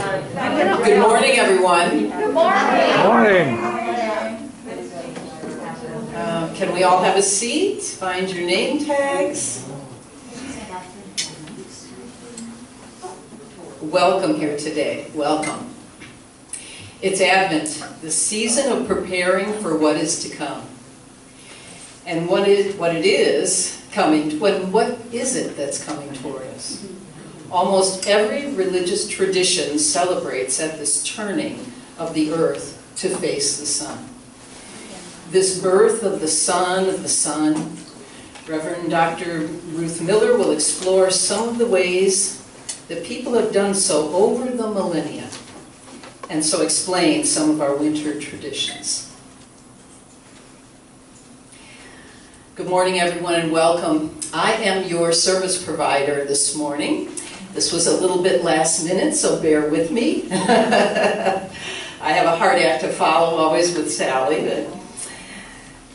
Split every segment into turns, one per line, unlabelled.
Good morning, everyone.
Good morning.
Can we all have a seat? Find your name tags. Welcome here today. Welcome. It's Advent, the season of preparing for what is to come. And what is it that's coming toward us? Almost every religious tradition celebrates at this turning of the earth to face the sun. This birth of the Son, Reverend Dr. Ruth Miller will explore some of the ways that people have done so over the millennia, and so explain some of our winter traditions. Good morning, everyone, and welcome. I am your service provider this morning. This was a little bit last minute, so bear with me. I have a hard act to follow always with Sally.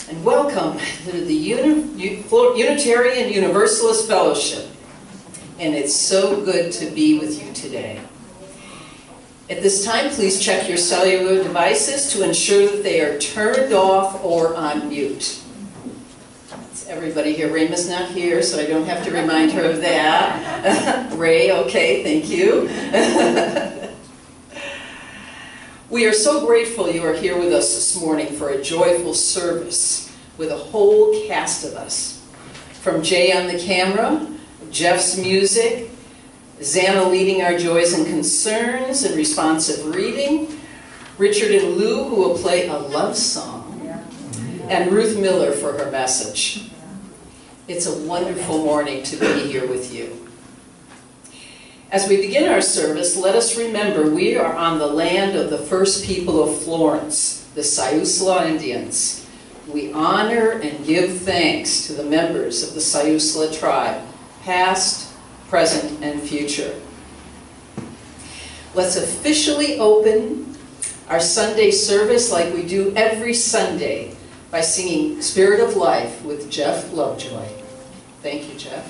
And welcome to the Unitarian Universalist Fellowship. And it's so good to be with you today. At this time, please check your cellular devices to ensure that they are turned off or on mute. Everybody here. Rayma's not here, so I don't have to remind her of that. Ray, okay, thank you. We are so grateful you are here with us this morning for a joyful service with a whole cast of us. From Jay on the camera, Jeff's music, Xana leading our joys and concerns and responsive reading, Richard and Lou who will play a love song, and Ruth Miller for her message. It's a wonderful morning to be here with you. As we begin our service, let us remember we are on the land of the first people of Florence, the Sayusla Indians. We honor and give thanks to the members of the Sayusla tribe, past, present, and future. Let's officially open our Sunday service like we do every Sunday by singing Spirit of Life with Jeff Lovejoy. Thank you, Jeff.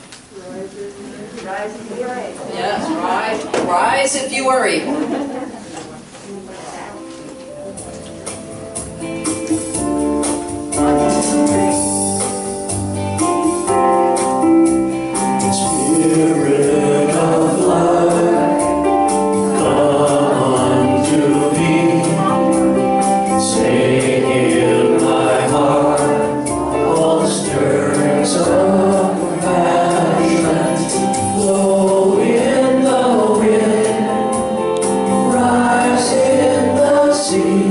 Rise if you are able.
Yes, rise if you are able.
Spirit of life, come unto me. Sing in my heart all the stirrings of compassion. Blow in the wind, rise in the sea,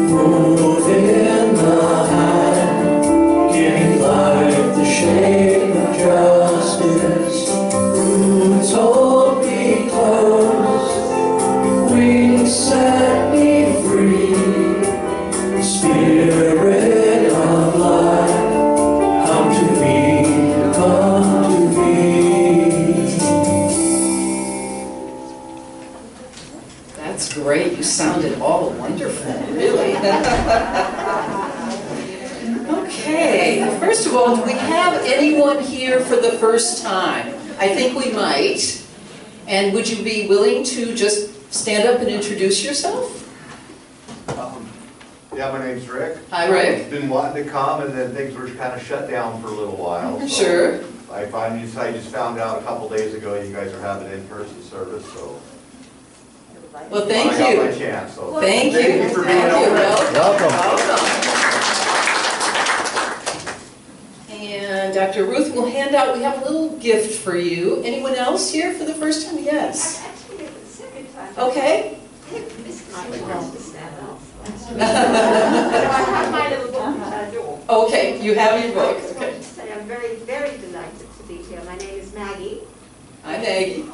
move in the hand, giving life the shape of justice. Roots hold me close, wings set me free. Spirit of life, come to me, come to me.
That's great. You sounded all wonderful, really. Okay, first of all, do we have anyone here for the first time? I think we might. And would you be willing to just stand up and introduce yourself?
Yeah, my name's Rick.
Hi, Rick.
I've been wanting to come, and then things were kind of shut down for a little while. So
Sure.
I just found out a couple days ago you guys are having an in-person service, so
Well, thank
I got my
you.
chance. So
Thank you.
Thank you for being over.
Welcome. And Dr. Ruth will hand out, we have a little gift for you. Anyone else here for the first time? Yes.
Actually, it was the second time.
Okay.
I have my little book door.
Okay, you have your book.
I just
Okay.
wanted to say I'm very, very delighted to be here. My name is Maggie.
Hi, Maggie.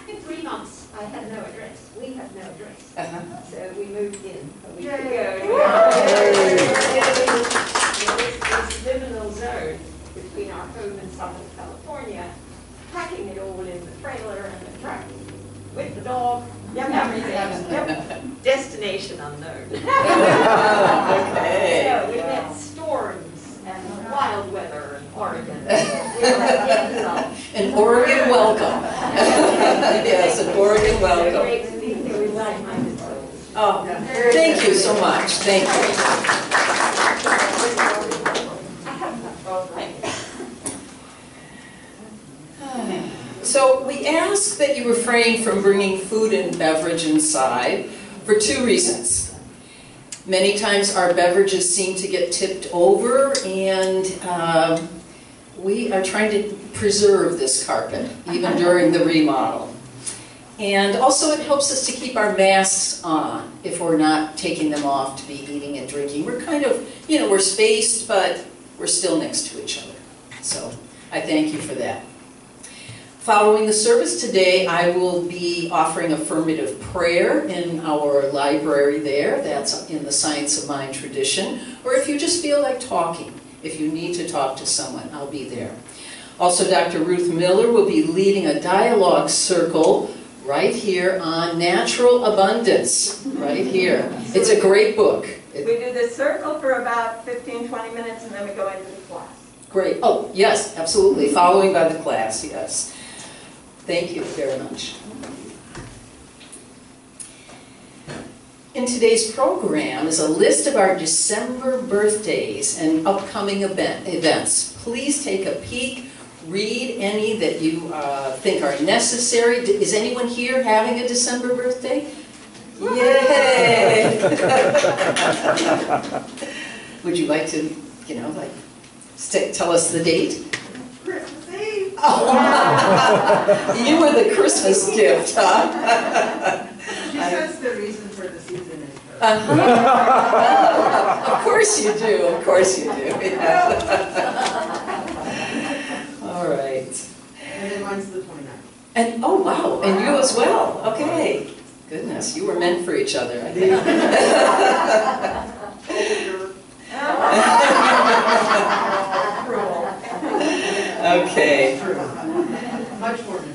In 3 months, I had no address. We had no address. So we moved in a week
Yay.
ago. This liminal zone between our home in Southern California, packing it all in the trailer and the truck with the dog, everything. Destination unknown.
Okay.
So we met storms and wild weather in Oregon. We were like,
An Oregon welcome. Yes, a Oregon welcome. Oh, thank you so much. Thank you. So we ask that you refrain from bringing food and beverage inside for two reasons. Many times our beverages seem to get tipped over, and we are trying to preserve this carpet, even during the remodel. And also it helps us to keep our masks on if we're not taking them off to be eating and drinking. We're kind of, we're spaced, but we're still next to each other. So I thank you for that. Following the service today, I will be offering affirmative prayer in our library there. That's in the Science of Mind tradition. Or if you just feel like talking, if you need to talk to someone, I'll be there. Also, Dr. Ruth Miller will be leading a dialogue circle right here on natural abundance, right here. It's a great book.
We do the circle for about 15, 20 minutes, and then we go into the class.
Great. Oh, yes, absolutely. Following by the class, yes. Thank you very much. In today's program is a list of our December birthdays and upcoming events. Please take a peek. Read any that you think are necessary. Is anyone here having a December birthday? Yay! Would you like to, tell us the date?
Christmas Eve.
Oh, you were the Christmas gift, huh?
She says the reason for the season is
Of course you do. Of course you do. Yeah. All right.
And then mine's the 29th.
And oh wow, and you as well. Okay. Goodness, you were meant for each other, I think. Okay.
Much more mature.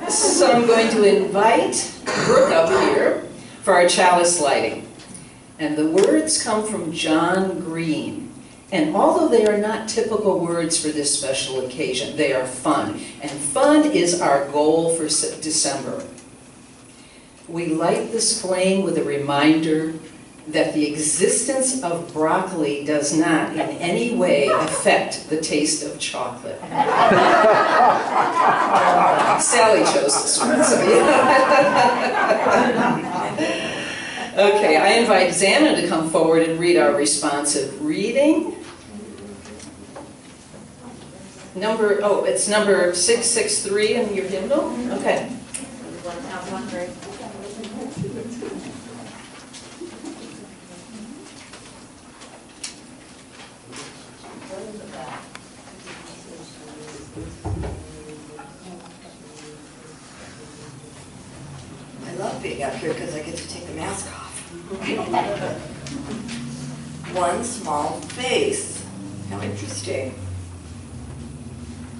So I'm going to invite Brooke up here for our chalice lighting. And the words come from John Green. And although they are not typical words for this special occasion, they are fun. And fun is our goal for December. We light this flame with a reminder that the existence of broccoli does not in any way affect the taste of chocolate. Sally chose this one, so yeah. Okay, I invite Xana to come forward and read our responsive reading. It's number 663 in your hymnal? Okay.
I love being up here because I get to take the mask off. One small face. How interesting.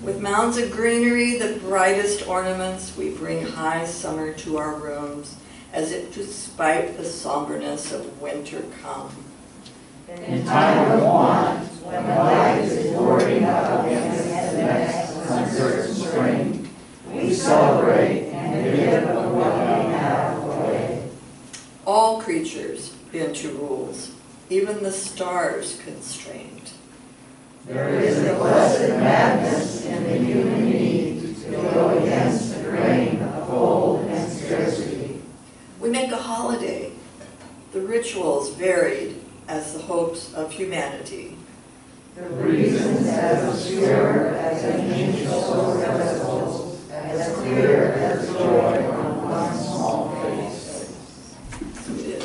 With mounds of greenery, the brightest ornaments, we bring high summer to our rooms, as if despite the somberness of winter come.
In time of want, when life is roaring up against the next uncertain strain, we celebrate and give of what we have away.
All creatures bend to rules, even the stars constrained.
There is a blessed madness in the human need to go against the grain of old and scarcity.
We make a holiday, the rituals varied as the hopes of humanity.
The reasons as obscure as an angel so restful, as clear as joy on one small face.
So it is.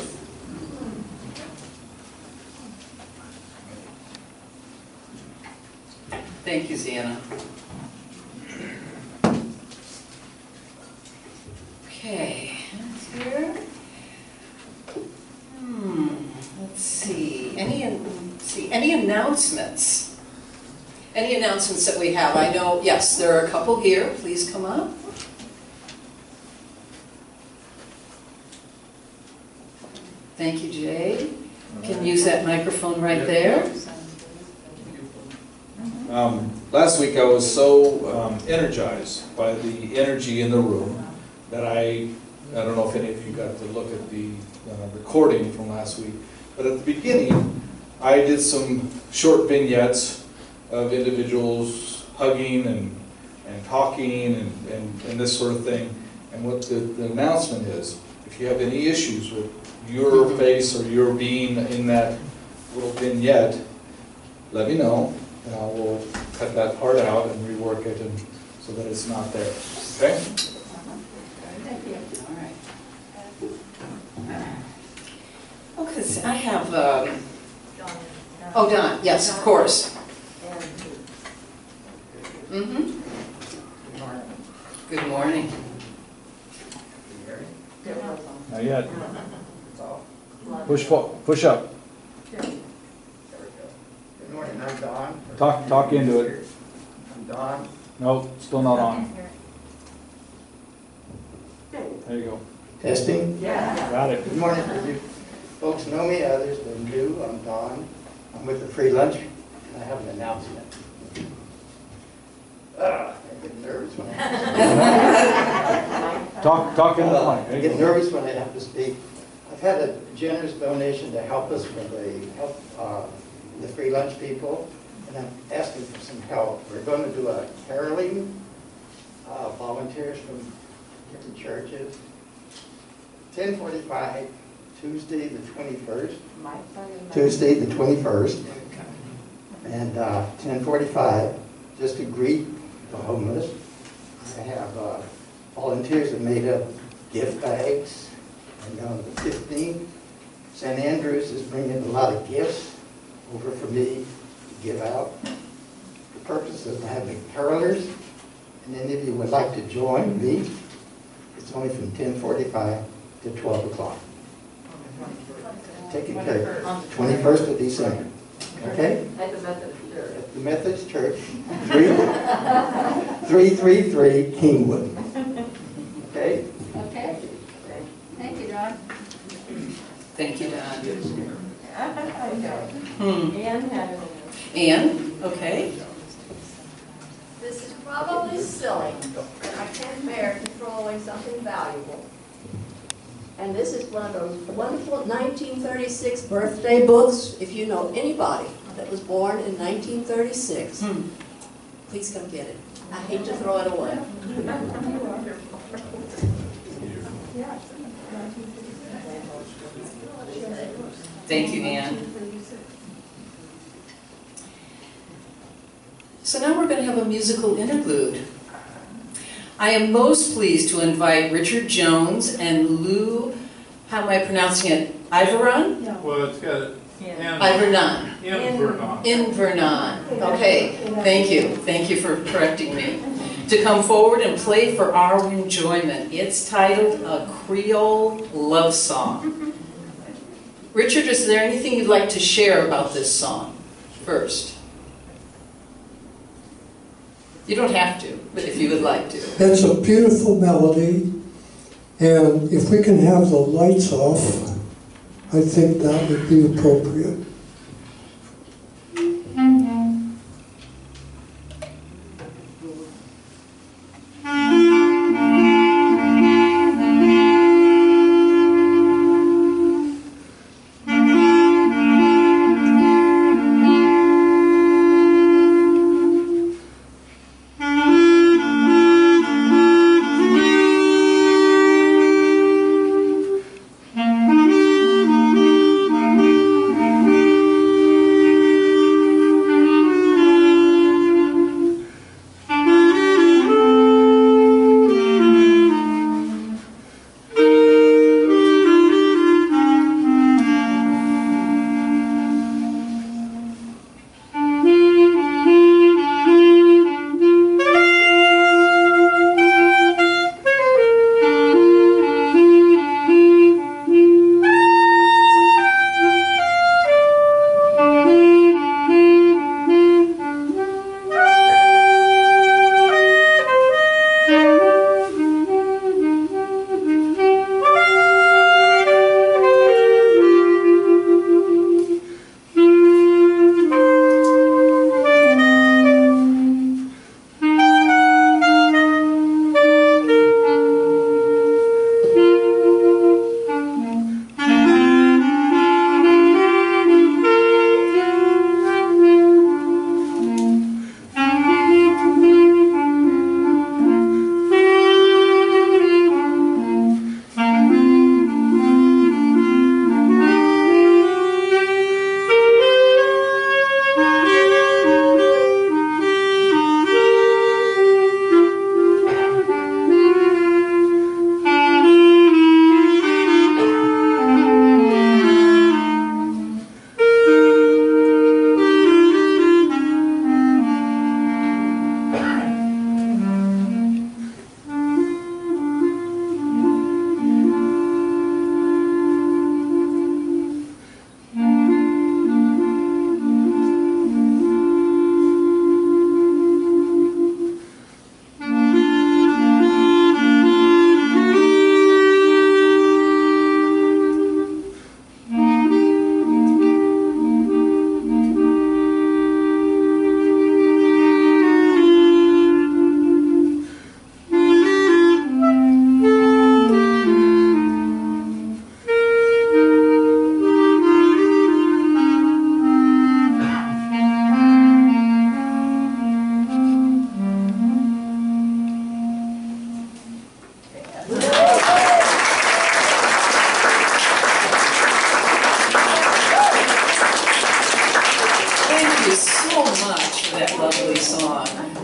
Thank you, Xana. Okay, that's here. Let's see. Any announcements? Any announcements that we have? I know, yes, there are a couple here. Please come up. Thank you, Jay. Can use that microphone right there.
Last week I was so energized by the energy in the room that I don't know if any of you got to look at the recording from last week, but at the beginning I did some short vignettes of individuals hugging and talking and this sort of thing. And what the announcement is, if you have any issues with your face or your being in that little vignette, let me know, and I will cut that part out and rework it and so that it's not there. Okay?
Thank you. All right. Okay, so I have, oh, Don, yes, of course. Mm-hmm. Good morning.
Not yet. Push up.
Good morning, I'm Don.
Talk into it.
I'm Don.
No, still not on. There you go.
Testing.
Got it.
Good morning. You folks know me, others than do. I'm Don. I'm with the free lunch, and I have an announcement. I get nervous when I
Talk into the mic.
I get nervous when I have to speak. I've had a generous donation to help us with the free lunch people, and I'm asking for some help. We're going to do a caroling, volunteers from different churches. 10:45, Tuesday the 21st. Tuesday the 21st. And 10:45, just to greet the homeless. I have volunteers that made up gift bags. And on the 15th, St. Andrews is bringing a lot of gifts over for me to give out. The purpose of having carolers, and any of you would like to join me, it's only from 10:45 to 12 o'clock. Taking care, 21st of December. Okay?
At the Methodist Church.
At the Methodist Church, 333 Kingwood. Okay?
Okay. Thank you, Don.
Thank you, Don.
Ann had an
Ann, okay.
This is probably silly, but I can't bear to throw away something valuable. And this is one of those wonderful 1936 birthday books. If you know anybody that was born in 1936, please come get it. I hate to throw it away.
Thank you, Ann. So now we're going to have a musical interlude. I am most pleased to invite Richard Jones and Lou, how am I pronouncing it? Iveron?
Well, it's got
Ivernon.
Invernon.
Invernon. Okay, thank you. Thank you for correcting me. To come forward and play for our enjoyment. It's titled A Creole Love Song. Richard, is there anything you'd like to share about this song first? You don't have to, but if you would like to.
It's a beautiful melody, and if we can have the lights off, I think that would be appropriate.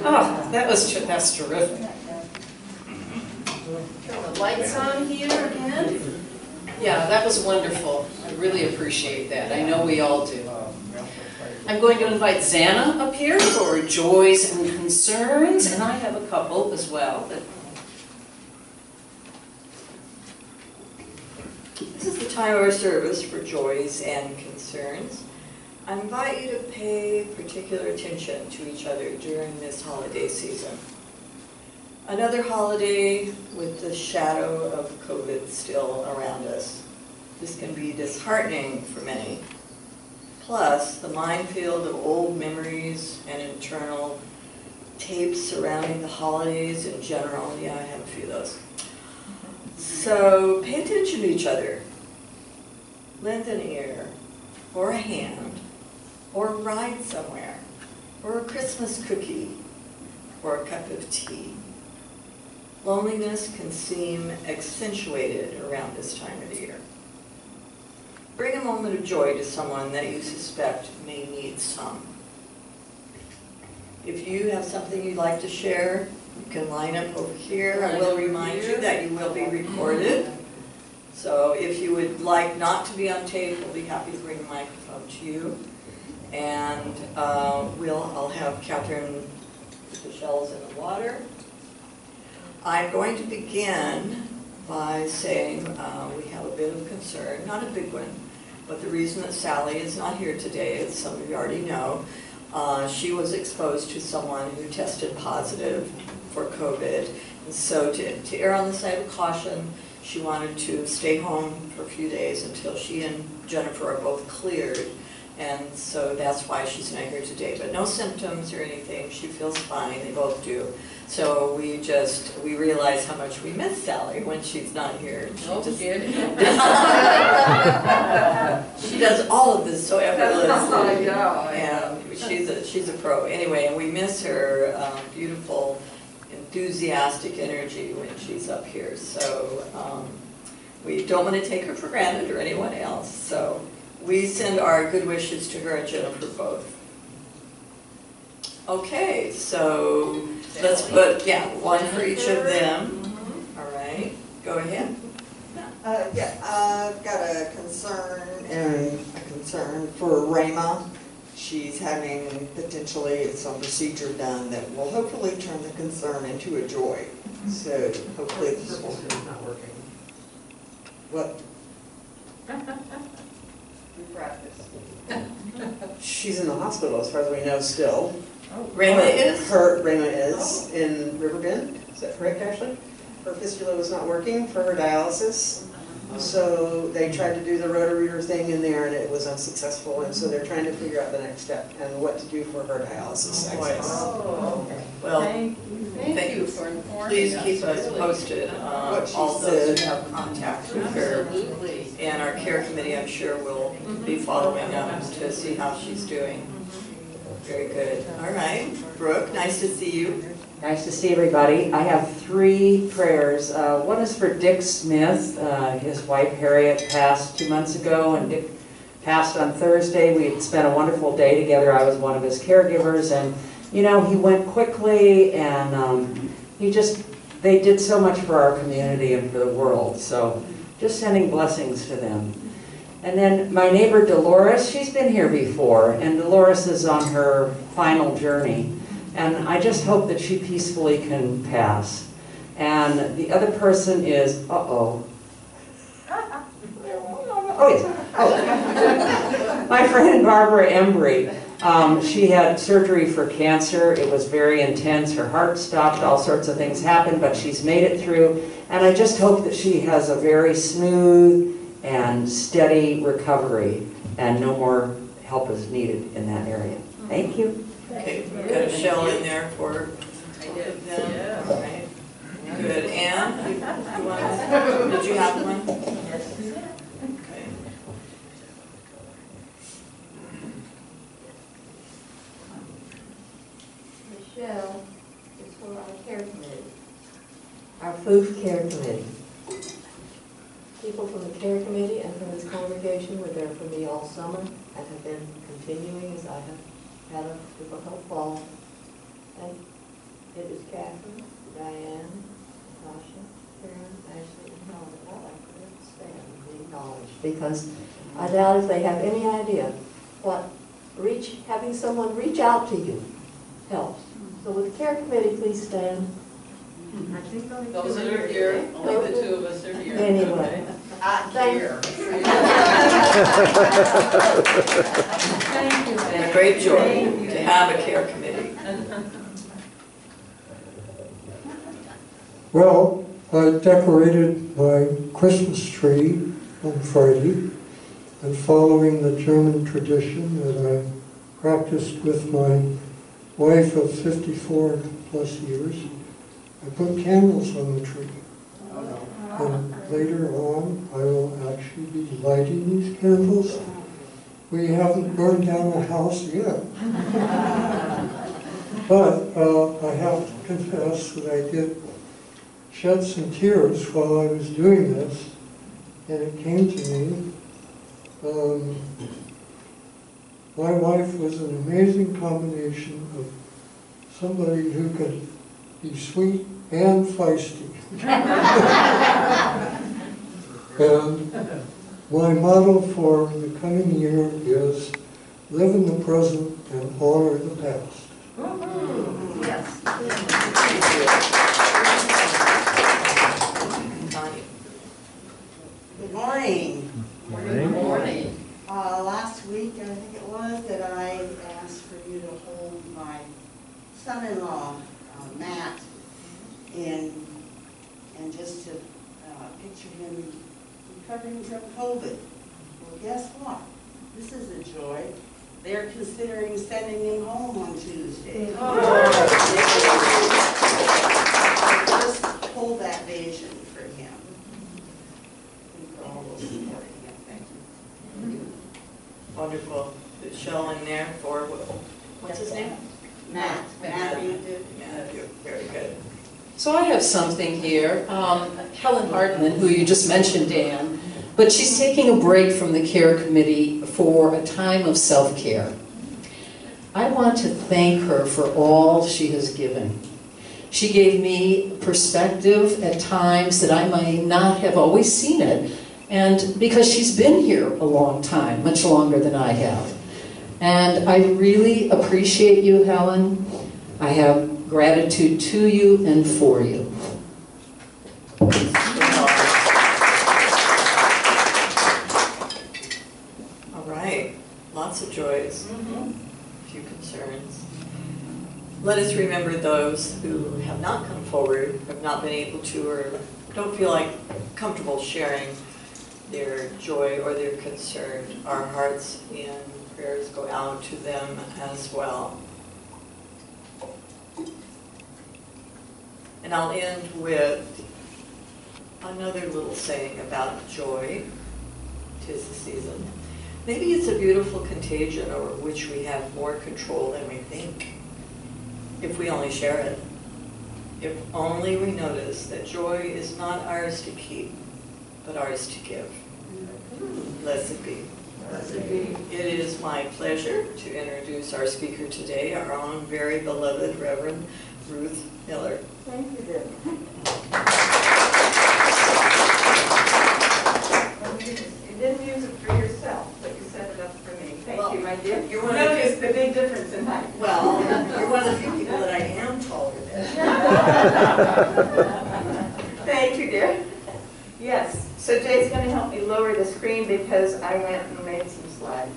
Oh, that's terrific.
Turn the lights on here again.
Yeah, that was wonderful. I really appreciate that. I know we all do. I'm going to invite Xana up here for joys and concerns, and I have a couple as well.
This is the time of our service for joys and concerns. I invite you to pay particular attention to each other during this holiday season. Another holiday with the shadow of COVID still around us. This can be disheartening for many. Plus, the minefield of old memories and internal tapes surrounding the holidays in general. Yeah, I have a few of those. So pay attention to each other. Lend an ear, or a hand, or a ride somewhere, or a Christmas cookie, or a cup of tea. Loneliness can seem accentuated around this time of the year. Bring a moment of joy to someone that you suspect may need some. If you have something you'd like to share, you can line up over here. I will remind you that you will be recorded. So if you would like not to be on tape, we'll be happy to bring a microphone to you. And I'll have Catherine put the shells in the water. I'm going to begin by saying we have a bit of concern, not a big one, but the reason that Sally is not here today, as some of you already know, she was exposed to someone who tested positive for COVID. And so to err on the side of caution, she wanted to stay home for a few days until she and Jennifer are both cleared. And so that's why she's not here today. But no symptoms or anything. She feels fine. They both do. So we realize how much we miss Sally when she's not here. She does all of this so effortlessly. And she's a pro. Anyway, and we miss her beautiful, enthusiastic energy when she's up here. So we don't want to take her for granted or anyone else. So we send our good wishes to her and Jennifer both. Okay, so let's put, one for each of them. All right, go ahead.
I've got a concern for Rama. She's having potentially some procedure done that will hopefully turn the concern into a joy. So hopefully this will not working. What? She's in the hospital as far as we know still.
Rama is?
Rama is in Riverbend. Is that correct, Ashley? Her fistula was not working for her dialysis. So they tried to do the rotareator thing in there and it was unsuccessful. And so they're trying to figure out the next step and what to do for her dialysis access.
Well,
thank you for informing
please
us.
keep us posted on all those who have contact with her.
Absolutely.
And our care committee, I'm sure, will be following up to see how she's doing. Very good. All right. Brooke, nice to see you.
Nice to see everybody. I have 3 prayers. One is for Dick Smith. His wife Harriet passed 2 months ago, and Dick passed on Thursday. We had spent a wonderful day together. I was one of his caregivers, and you know, he went quickly, and they did so much for our community and for the world. So just sending blessings to them. And then my neighbor Dolores, she's been here before, and Dolores is on her final journey. And I just hope that she peacefully can pass. And the other person is, my friend Barbara Embry. She had surgery for cancer. It was very intense. Her heart stopped. All sorts of things happened, but she's made it through. And I just hope that she has a very smooth and steady recovery, and no more help is needed in that area. Thank you.
Okay, we've got a shell in there for them.
Yeah.
All right. Good. Anne, did you have one? Yes. Okay.
Michelle is for our care committee.
Our food care committee.
People from the care committee and from this congregation were there for me all summer and have been continuing as I have had a difficult fall. And
It is Catherine, Diane, Tasha, Karen, Ashley, and Helen. I'd like to stand and be acknowledged because I doubt if they have any idea what having someone reach out to you helps. So would the care committee please stand?
I think only
Those
two
that are here, only the two of us are here.
Anyway.
Thank you.
And a great joy to have a care committee.
Well, I decorated my Christmas tree on Friday, and following the German tradition that I practiced with my wife of 54 plus years, I put candles on the tree. And later on, I will actually be lighting these candles. We haven't burned down the house yet. But I have to confess that I did shed some tears while I was doing this, and it came to me. My wife was an amazing combination of somebody who could be sweet and feisty. And my motto for the coming year is live in the present and honor the past.
Yes.
Good morning.
Good morning.
Last week, I think it was, that I asked for you to hold my son-in-law, Matt, and just to picture him recovering from COVID. Well, guess what? This is a joy. They're considering sending him home on Tuesday. Just hold that vision for him. And for all those supporting him. Thank you.
Wonderful. Is Shell in there for, what's his name?
Matt.
Matthew. Very good.
So I have something here. Helen Hartman, who you just mentioned, Dan, but she's taking a break from the care committee for a time of self-care. I want to thank her for all she has given. She gave me perspective at times that I might not have always seen it, and because she's been here a long time, much longer than I have. And I really appreciate you, Helen. I have gratitude to you and for you.
All right. Lots of joys. A few concerns. Let us remember those who have not come forward, have not been able to, or don't feel like comfortable sharing their joy or their concern. Our hearts and prayers go out to them as well. And I'll end with another little saying about joy. 'Tis the season. Maybe it's a beautiful contagion over which we have more control than we think, if we only share it. If only we notice that joy is not ours to keep, but ours to give. Blessed be. Blessed be. It is my pleasure to introduce our speaker today, our own very beloved Reverend Ruth Miller.
Thank you, dear.
You didn't use it for yourself, but you set it up for me. Thank you, my dear.
You're one of
Notice the big difference in height.
Well, you're one of the few people that I am taller than.
Thank you, dear. Yes, so Jay's going to help me lower the screen because I went and made some slides.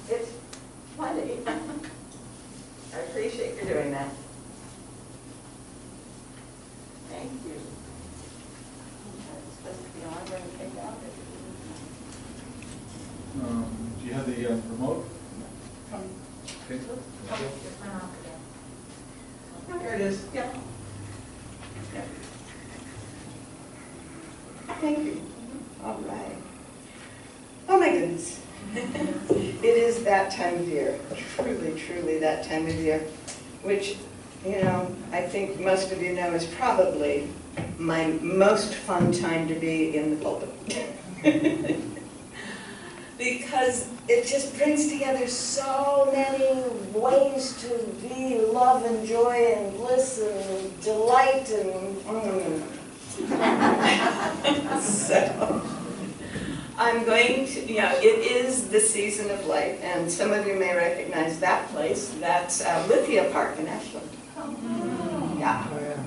It's plenty. I appreciate you doing that. Thank you. It's supposed to be on. I'm going to take out it.
Do you have the remote? Okay.
Here it is. Yep. Thank you. All right. Oh my goodness. It is that time of year. Truly, truly that time of year, which, you know, I think most of you know is probably
my most fun time to be in the pulpit. Because it just brings together so many ways to be love and joy and bliss and delight and so I'm going to, it is the season of light, and some of you may recognize that place. That's Lithia Park in Ashland. Yeah.
Oh, yeah.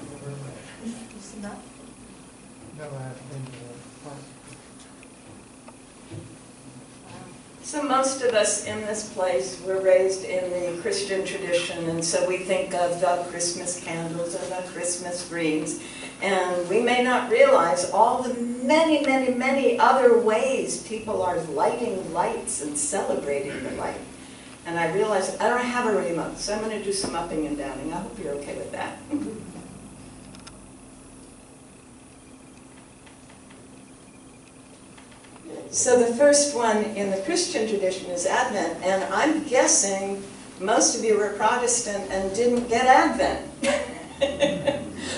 No, I haven't been to the park.
So most of us in this place were raised in the Christian tradition, and so we think of the Christmas candles or the Christmas greens, and we may not realize all the many, many, many other ways people are lighting lights and celebrating the light. And I realized I don't have a remote, so I'm going to do some upping and downing. I hope you're okay with that. So the first one in the Christian tradition is Advent, and I'm guessing most of you were Protestant and didn't get Advent.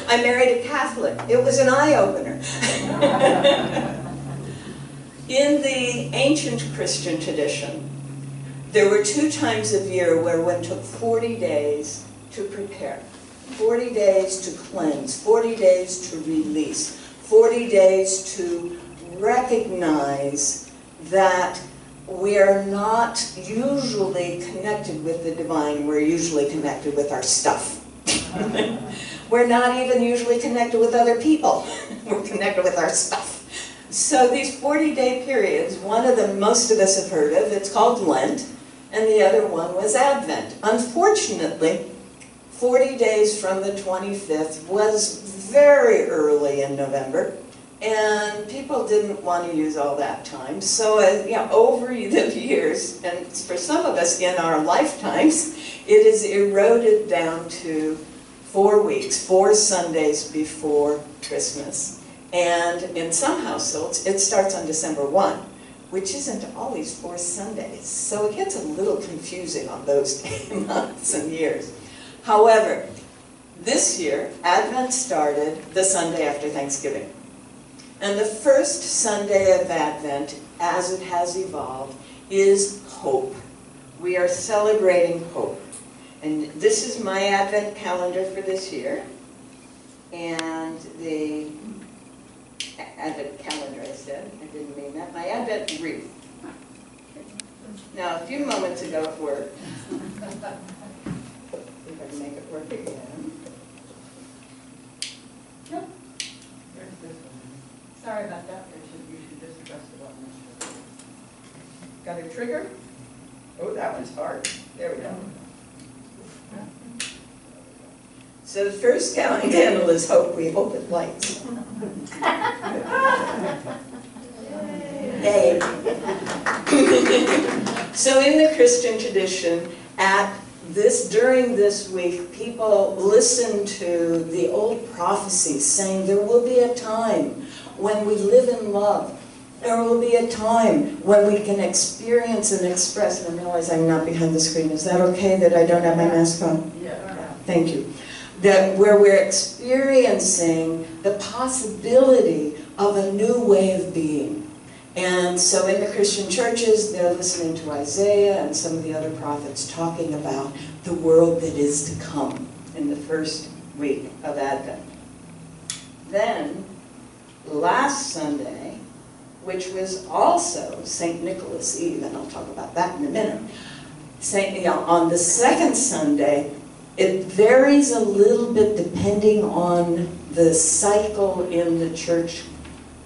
I married a Catholic. It was an eye-opener. In the ancient Christian tradition, there were 2 times of year where one took 40 days to prepare, 40 days to cleanse, 40 days to release, 40 days to recognize that we are not usually connected with the divine, we're usually connected with our stuff. We're not even usually connected with other people, we're connected with our stuff. So these 40-day periods, one of them most of us have heard of, it's called Lent, and the other one was Advent. Unfortunately, 40 days from the 25th was very early in November, and people didn't want to use all that time. So over the years, and for some of us in our lifetimes, it is eroded down to 4 weeks, 4 Sundays before Christmas. And in some households, it starts on December 1, which isn't always 4 Sundays. So it gets a little confusing on those months and years. However, this year, Advent started the Sunday after Thanksgiving. And the first Sunday of Advent, as it has evolved, is hope. We are celebrating hope. And this is my Advent calendar for this year. And the Advent calendar, I said. I didn't mean that. My Advent wreath. Now, a few moments ago at work, see if I can make it work again. Nope. There's this one. Sorry about that. You should just press the button. Got a trigger? Oh, that one's hard. There we go. So the first candle is hope. We hope it lights. Yay. So in the Christian tradition, during this week, people listen to the old prophecies saying there will be a time when we live in love. There will be a time when we can experience and express, and I realize I'm not behind the screen. Is that okay that I don't have my mask on? Yeah. Thank you. Where we're experiencing the possibility of a new way of being. And so in the Christian churches, they're listening to Isaiah and some of the other prophets talking about the world that is to come in the first week of Advent. Then, last Sunday, which was also St. Nicholas Eve, and I'll talk about that in a minute, on the second Sunday, it varies a little bit depending on the cycle in the church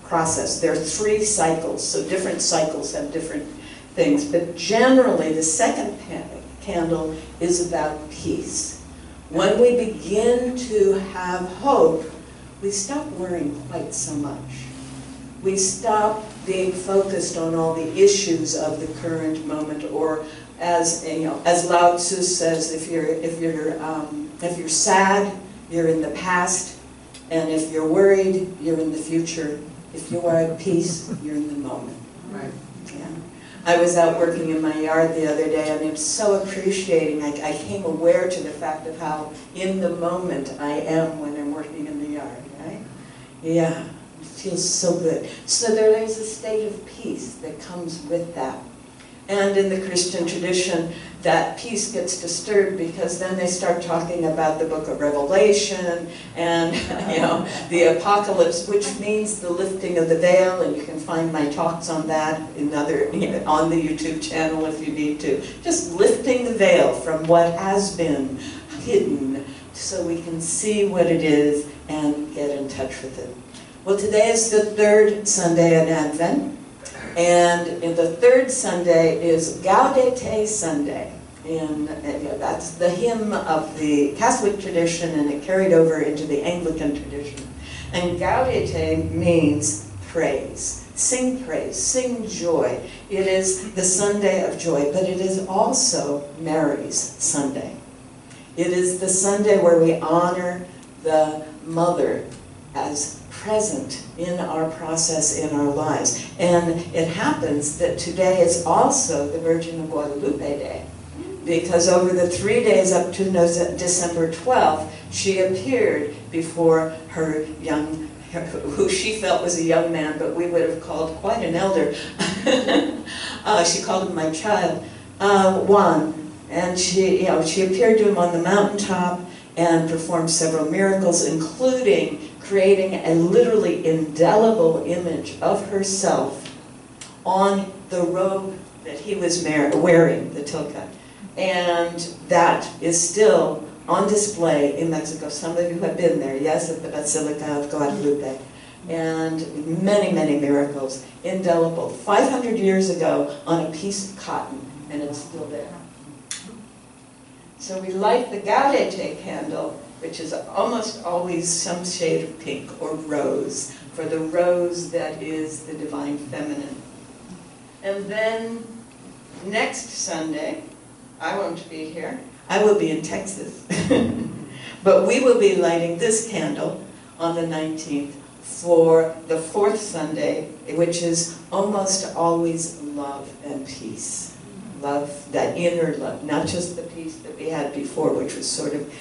process. There are 3 cycles, so different cycles have different things. But generally, the second candle is about peace. When we begin to have hope, we stop worrying quite so much. We stop being focused on all the issues of the current moment, or as Lao Tzu says, if you're sad, you're in the past, and if you're worried, you're in the future. If you are at peace, you're in the moment. Right. Yeah. I was out working in my yard the other day, and I'm so appreciating. I came aware to the fact of how in the moment I am when I'm working in the yard. Right? Yeah, it feels so good. So there is a state of peace that comes with that. And in the Christian tradition, that peace gets disturbed because then they start talking about the book of Revelation and the apocalypse, which means the lifting of the veil, and you can find my talks on that on the YouTube channel if you need to. Just lifting the veil from what has been hidden so we can see what it is and get in touch with it. Well, today is the third Sunday in Advent. And in the third Sunday is Gaudete Sunday. And that's the hymn of the Catholic tradition, and it carried over into the Anglican tradition. And Gaudete means praise. Sing praise, sing joy. It is the Sunday of joy, but it is also Mary's Sunday. It is the Sunday where we honor the Mother as present in our process in our lives. And it happens that today is also the Virgin of Guadalupe Day, because over the 3 days up to December 12th, she appeared before her who she felt was a young man, but we would have called quite an elder. She called him my child, Juan. And she appeared to him on the mountaintop and performed several miracles, including creating a literally indelible image of herself on the robe that he was wearing, the tilka. And that is still on display in Mexico. Some of you have been there, yes, at the Basilica of Guadalupe. And many, many miracles, indelible. 500 years ago on a piece of cotton, and it's still there. So we light the Gaudete candle, which is almost always some shade of pink or rose, for the rose that is the divine feminine. And then next Sunday, I won't be here. I will be in Texas. But we will be lighting this candle on the 19th for the fourth Sunday, which is almost always love and peace. Love, that inner love, not just the peace that we had before, which was sort of,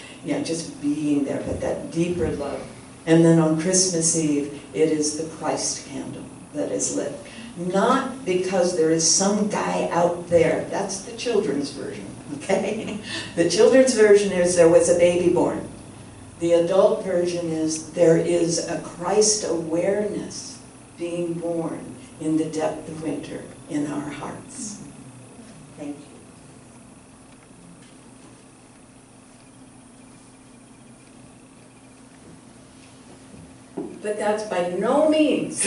just being there, but that deeper love. And then on Christmas Eve, it is the Christ candle that is lit. Not because there is some guy out there. That's the children's version, okay? The children's version is there was a baby born. The adult version is there is a Christ awareness being born in the depth of winter in our hearts. Thank you. But that's by no means,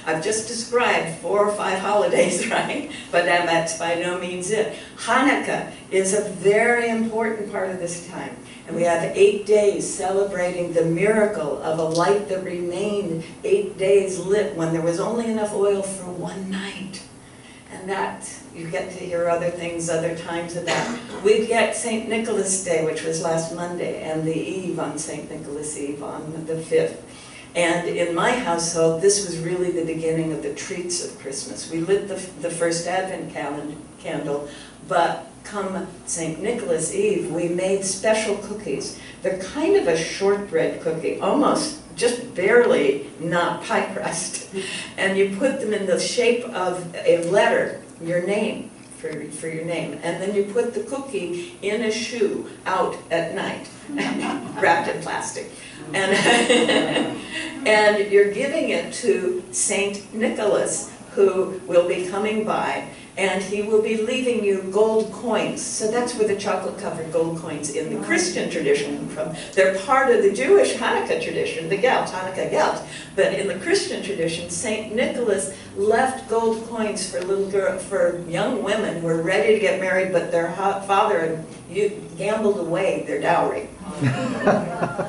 I've just described 4 or 5 holidays, right? But that's by no means it. Hanukkah is a very important part of this time. And we have 8 days celebrating the miracle of a light that remained 8 days lit when there was only enough oil for one night. And that, you get to hear other things other times of that. We get St. Nicholas Day, which was last Monday, and the Eve on St. Nicholas Eve on the 5th. And in my household, this was really the beginning of the treats of Christmas. We lit the first Advent candle, but come St. Nicholas Eve, we made special cookies. They're kind of a shortbread cookie, almost just barely not pie crust. And you put them in the shape of a letter, your name, for your name. And then you put the cookie in a shoe out at night, wrapped in plastic. And, and you're giving it to St. Nicholas, who will be coming by, and he will be leaving you gold coins. So that's where the chocolate-covered gold coins in the Christian tradition come from. They're part of the Jewish Hanukkah tradition, the Gelt, Hanukkah Gelt. But in the Christian tradition, St. Nicholas left gold coins for for young women who were ready to get married, but their father had gambled away their dowry.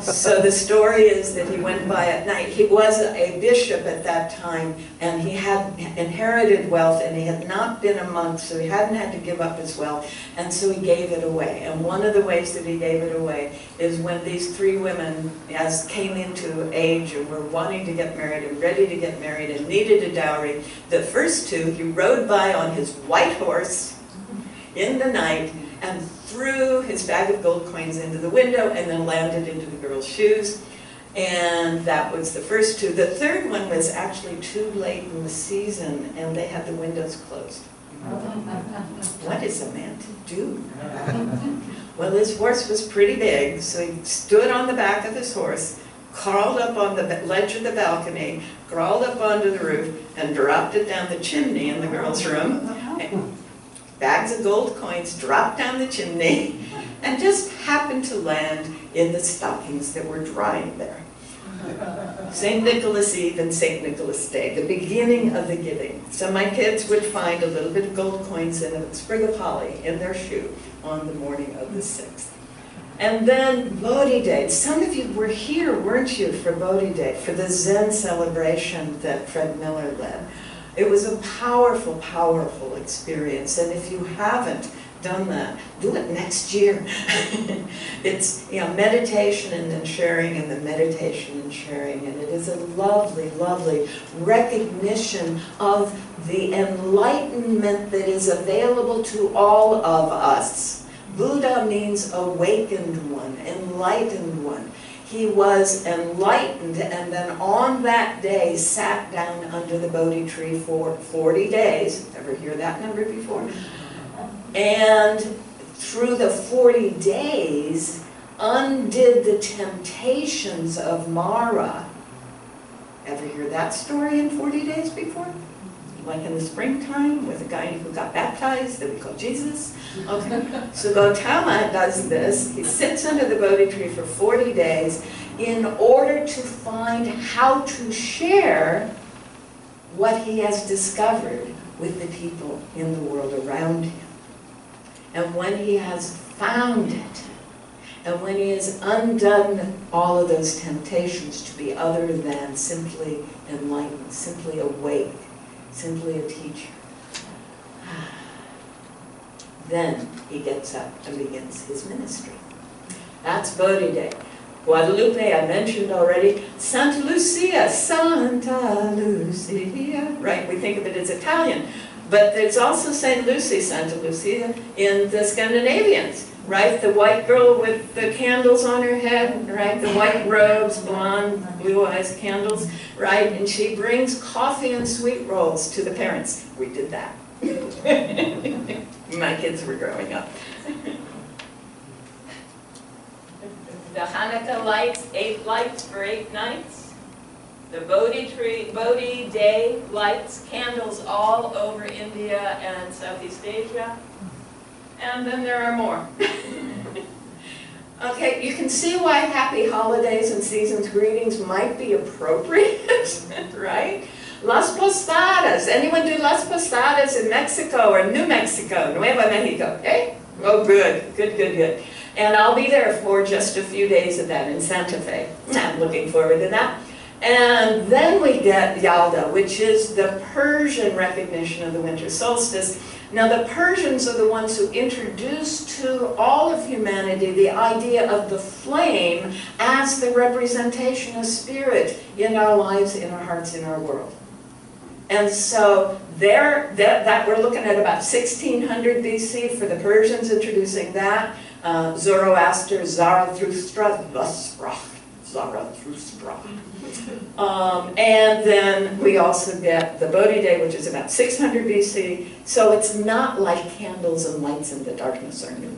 So the story is that he went by at night. He was a bishop at that time, and he had inherited wealth, and he had not been a monk, so he hadn't had to give up his wealth, and so he gave it away. And one of the ways that he gave it away is when these 3 women came into age and were wanting to get married and ready to get married and needed a dowry. The first 2, he rode by on his white horse in the night and threw his bag of gold coins into the window and then landed into the girl's shoes. And that was the first two. The third one was actually too late in the season, and they had the windows closed. What is a man to do? Well, his horse was pretty big, so he stood on the back of his horse, crawled up on the ledge of the balcony, crawled up onto the roof, and dropped it down the chimney in the girls' room. Bags of gold coins dropped down the chimney and just happened to land in the stockings that were drying there. St. Nicholas Eve and St. Nicholas Day, the beginning of the giving. So my kids would find a little bit of gold coins and a sprig of holly in their shoe on the morning of the 6th. And then Bodhi Day. Some of you were here, weren't you, for Bodhi Day, for the Zen celebration that Fred Miller led. It was a powerful, powerful experience. And if you haven't done that, do it next year. It's, you know, meditation and then sharing, and then meditation and sharing. And it is a lovely, lovely recognition of the enlightenment that is available to all of us. Buddha means awakened one, enlightened one. He was enlightened, and then on that day sat down under the Bodhi tree for 40 days. Ever hear that number before? And through the 40 days, undid the temptations of Mara. Ever hear that story in 40 days before? Like in the springtime with a guy who got baptized that we call Jesus. Okay. So Gautama does this. He sits under the Bodhi tree for 40 days in order to find how to share what he has discovered with the people in the world around him. And when he has found it, and when he has undone all of those temptations to be other than simply enlightened, simply awake, simply a teacher, then he gets up and begins his ministry. That's Bodhi Day. Guadalupe, I mentioned already. Santa Lucia, Santa Lucia. Right, we think of it as Italian. But there's also St. Lucy, Santa Lucia, in the Scandinavians, right? The white girl with the candles on her head, right? The white robes, blonde, blue eyes, candles, right? And she brings coffee and sweet rolls to the parents. We did that. My kids were growing up. The Hanukkah lights, 8 lights for 8 nights. The Bodhi Day lights, candles all over India and Southeast Asia. And then there are more. Okay, you can see why happy holidays and season's greetings might be appropriate, right? Las Posadas. Anyone do Las Posadas in Mexico or New Mexico, Nueva Mexico, okay? Oh, good, good, good, good. And I'll be there for just a few days of that in Santa Fe. I'm looking forward to that. And then we get Yalda, which is the Persian recognition of the winter solstice. Now the Persians are the ones who introduced to all of humanity the idea of the flame as the representation of spirit in our lives, in our hearts, in our world. And so we're looking at about 1600 BC for the Persians introducing that. Zoroaster, Zarathustra. And then we also get the Bodhi Day, which is about 600 BC. So it's not like candles and lights in the darkness are new.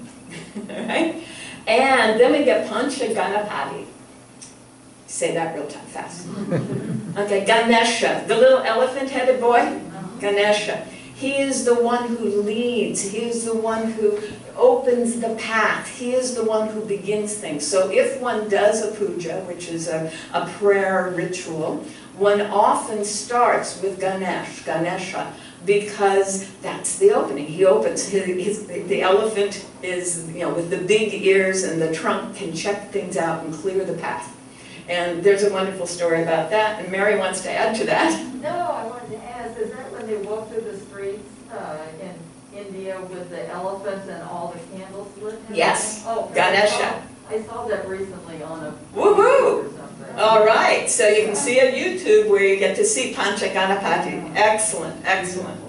Right? And then we get Pancha Ganapati. Say that real time, fast. Okay, Ganesha, the little elephant-headed boy. Ganesha. He is the one who leads. He is the one who opens the path. He is the one who begins things. So if one does a puja, which is a prayer ritual, one often starts with Ganesha, because that's the opening. He opens. The elephant is, you know, with the big ears and the trunk, can check things out and clear the path. And there's a wonderful story about that, and Mary wants to add to that.
No, I wanted to ask, is that when they walk through the streets in India with the elephants and all the candles lit?
Yes,
oh,
Ganesha.
I saw that recently on a
woohoo!
or something.
All right, so you can see on YouTube where you get to see Pancha Ganapati. Excellent, excellent.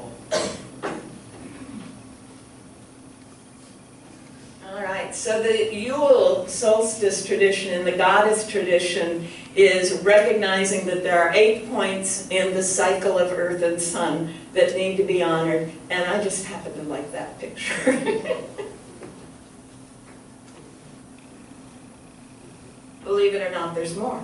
All right, so So the Yule solstice tradition and the goddess tradition is recognizing that there are 8 points in the cycle of Earth and Sun that need to be honored, and I just happen to like that picture. Believe it or not, there's more.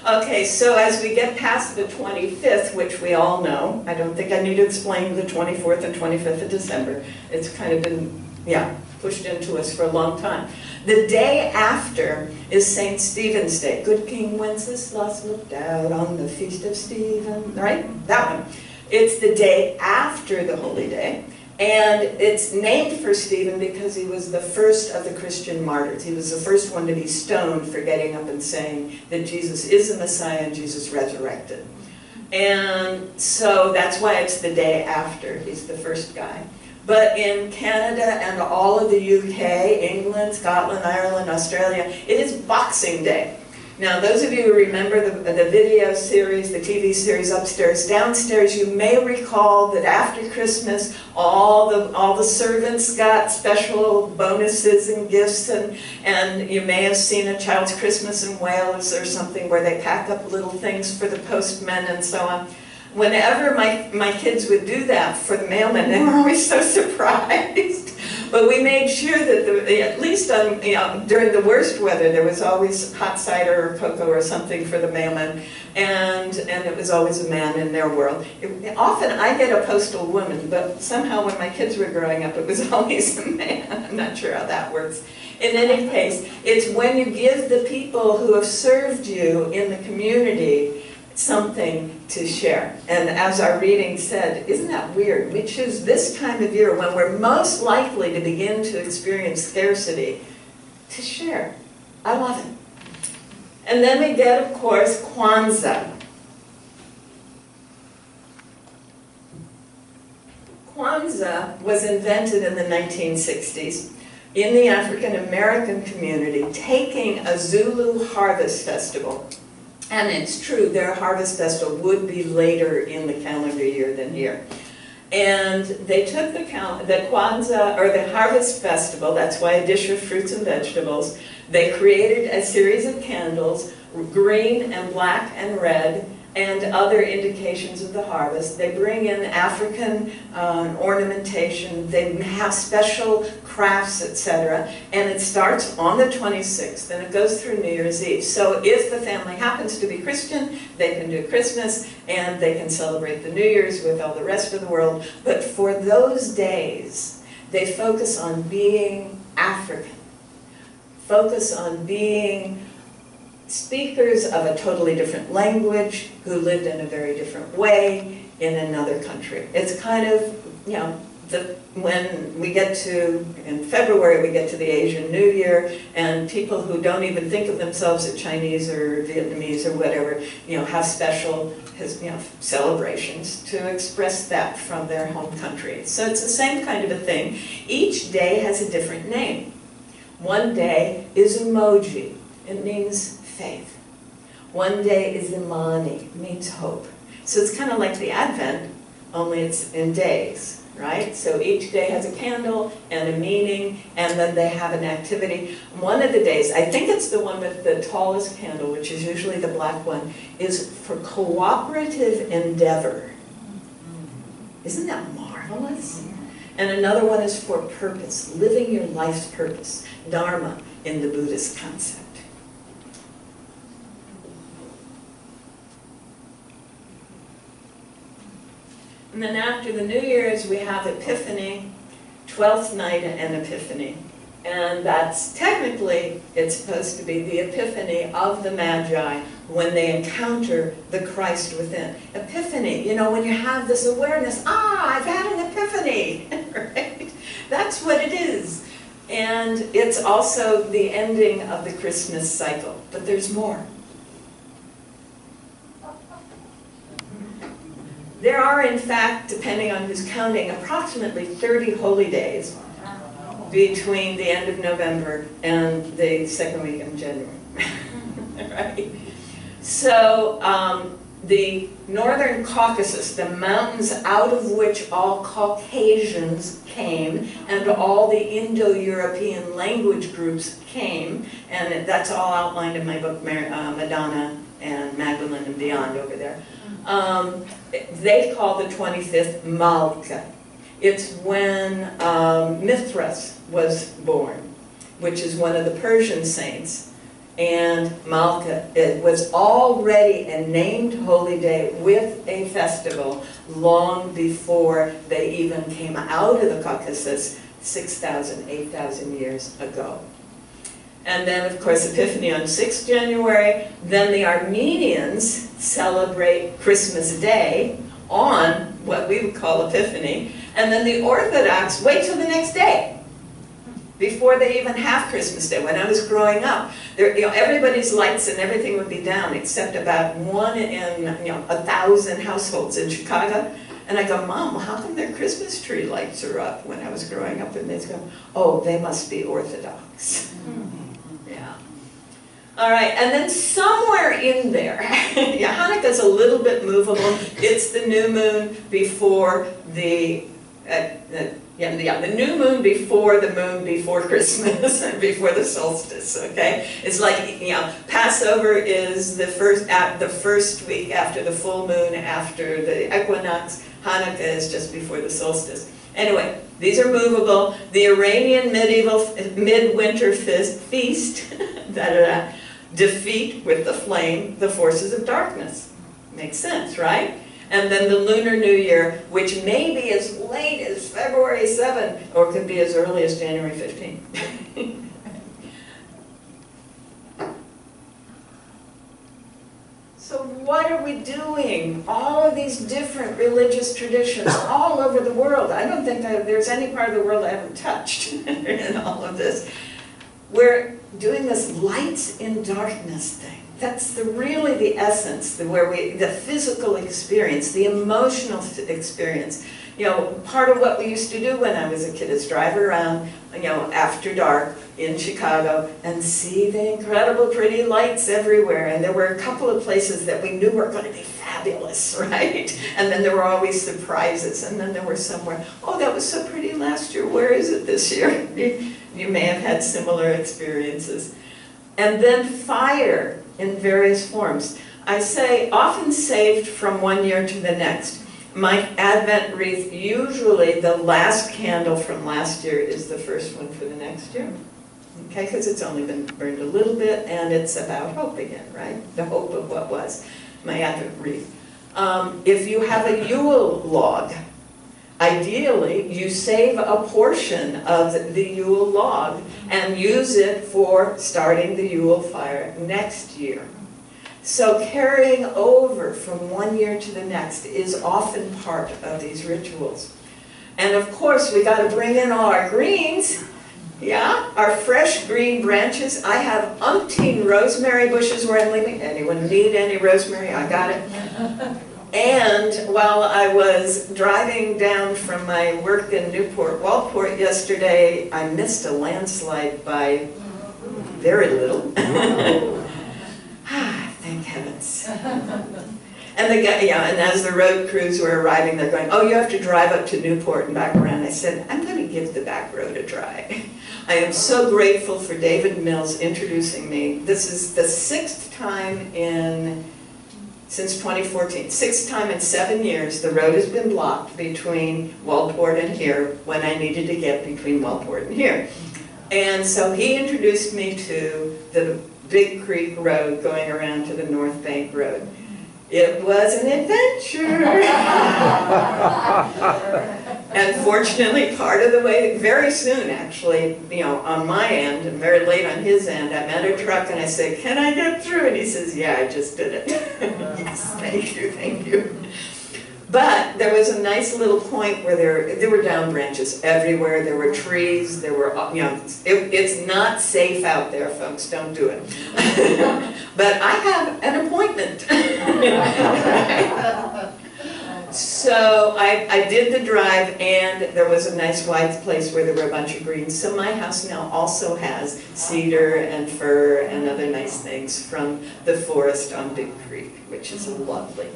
Okay, so as we get past the 25th, which we all know, I don't think I need to explain the 24th and 25th of December. It's kind of been, yeah, pushed into us for a long time. The day after is St. Stephen's Day. Good King Wenceslas looked out on the feast of Stephen, right? That one. It's the day after the holy day. And it's named for Stephen because he was the first of the Christian martyrs. He was the first one to be stoned for getting up and saying that Jesus is the Messiah and Jesus resurrected. And so that's why it's the day after. He's the first guy. But in Canada and all of the UK, England, Scotland, Ireland, Australia, it is Boxing Day. Now, those of you who remember the video series, the TV series Upstairs, Downstairs, you may recall that after Christmas, all the servants got special bonuses and gifts, and you may have seen A Child's Christmas in Wales or something where they pack up little things for the postmen and so on. Whenever my kids would do that for the mailman, they were always so surprised. But we made sure that, at least during the worst weather, there was always hot cider or cocoa or something for the mailman, and it was always a man in their world. Often I get a postal woman, but somehow when my kids were growing up, it was always a man. I'm not sure how that works. In any case, it's when you give the people who have served you in the community something to share. And as our reading said, isn't that weird? We choose this time of year when we're most likely to begin to experience scarcity to share. I love it. And then we get, of course, Kwanzaa. Kwanzaa was invented in the 1960s in the African American community, taking a Zulu harvest festival. And it's true, their harvest festival would be later in the calendar year than here. And they took the Kwanzaa, or the harvest festival, that's why a dish of fruits and vegetables. They created a series of candles, green and black and red, and other indications of the harvest. They bring in African ornamentation, they have special crafts, etc. And it starts on the 26th and it goes through New Year's Eve. So if the family happens to be Christian, they can do Christmas and they can celebrate the New Year's with all the rest of the world. But for those days, they focus on being African, focus on being speakers of a totally different language who lived in a very different way in another country. It's kind of, you know, when we get to, in February, we get to the Asian New Year, and people who don't even think of themselves as Chinese or Vietnamese or whatever, you know, have special, celebrations to express that from their home country. So it's the same kind of a thing. Each day has a different name. One day is emoji. It means faith. One day is Imani, means hope. So it's kind of like the Advent, only it's in days, right? So each day has a candle and a meaning, and then they have an activity. One of the days, I think it's the one with the tallest candle, which is usually the black one, is for cooperative endeavor. Isn't that marvelous? And another one is for purpose, living your life's purpose, dharma in the Buddhist concept. And then after the New Year's, we have Epiphany, 12th night and Epiphany. And that's technically, it's supposed to be the Epiphany of the Magi when they encounter the Christ within. Epiphany, you know, when you have this awareness, I've had an epiphany, right? That's what it is. And it's also the ending of the Christmas cycle, but there's more. There are, in fact, depending on who's counting, approximately 30 holy days between the end of November and the second week of January. Right? So the northern Caucasus, the mountains out of which all Caucasians came and all the Indo-European language groups came, and that's all outlined in my book, Madonna and Magdalene and Beyond over there. They call the 25th Malka. It's when Mithras was born, which is one of the Persian saints. And Malka, it was already a named holy day with a festival long before they even came out of the Caucasus 6,000, 8,000 years ago. And then, of course, Epiphany on 6th January. Then the Armenians celebrate Christmas Day on what we would call Epiphany. And then the Orthodox wait till the next day before they even have Christmas Day. When I was growing up, there, everybody's lights and everything would be down except about 1 in 1,000 households in Chicago. And I go, Mom, how come their Christmas tree lights are up when I was growing up? And they go, oh, they must be Orthodox. Yeah. All right, and then somewhere in there, yeah, Hanukkah's a little bit movable. It's the new moon before the new moon before Christmas, before the solstice. Okay, it's like Passover is the first week after the full moon, after the equinox. Hanukkah is just before the solstice. Anyway, these are movable. The Iranian midwinter feast that defeat with the flame the forces of darkness. Makes sense, right? And then the Lunar New Year, which may be as late as February 7, or could be as early as January 15. So what are we doing? All of these different religious traditions all over the world. I don't think there's any part of the world I haven't touched in all of this. We're doing this lights in darkness thing. That's really the essence, the physical experience, the emotional experience. Part of what we used to do when I was a kid is drive around, after dark in Chicago and see the incredible pretty lights everywhere. And there were a couple of places that we knew were going to be fabulous, right? And then there were always surprises. And then there were somewhere, oh, that was so pretty last year. Where is it this year? You may have had similar experiences. And then fire in various forms. I say often saved from one year to the next. My Advent wreath, usually the last candle from last year is the first one for the next year. Okay, because it's only been burned a little bit and it's about hope again, right? The hope of what was my Advent wreath. If you have a Yule log, ideally you save a portion of the Yule log and use it for starting the Yule fire next year. So carrying over from one year to the next is often part of these rituals. And of course, we got to bring in all our greens. Yeah, our fresh green branches. I have umpteen rosemary bushes where I'm living. Anyone need any rosemary? I got it. And while I was driving down from my work in Newport, Walport yesterday, I missed a landslide by very little. Thank heavens. And the guy, and as the road crews were arriving, they're going, oh, you have to drive up to Newport and back around. I said, I'm going to give the back road a try. I am so grateful for David Mills introducing me. This is the 6th time since 2014, 6th time in 7 years, the road has been blocked between Walport and here when I needed to get between Walport and here. And so he introduced me to the Big Creek Road going around to the North Bank Road. It was an adventure. And fortunately, part of the way, very soon actually, on my end, and very late on his end, I met a truck and I said, can I get through? And he says, yeah, I just did it. Yes, thank you, thank you. But there was a nice little point where there were down branches everywhere. There were trees. There were, it's not safe out there, folks. Don't do it. But I have an appointment. So I did the drive, and there was a nice wide place where there were a bunch of greens. So my house now also has cedar and fir and other nice things from the forest on Big Creek, which is lovely.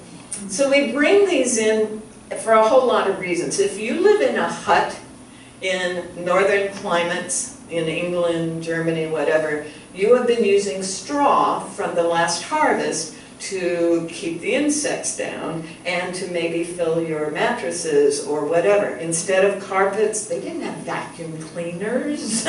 So we bring these in for a whole lot of reasons. If you live in a hut in northern climates, in England, Germany, whatever, you have been using straw from the last harvest to keep the insects down and to maybe fill your mattresses or whatever. Instead of carpets, they didn't have vacuum cleaners.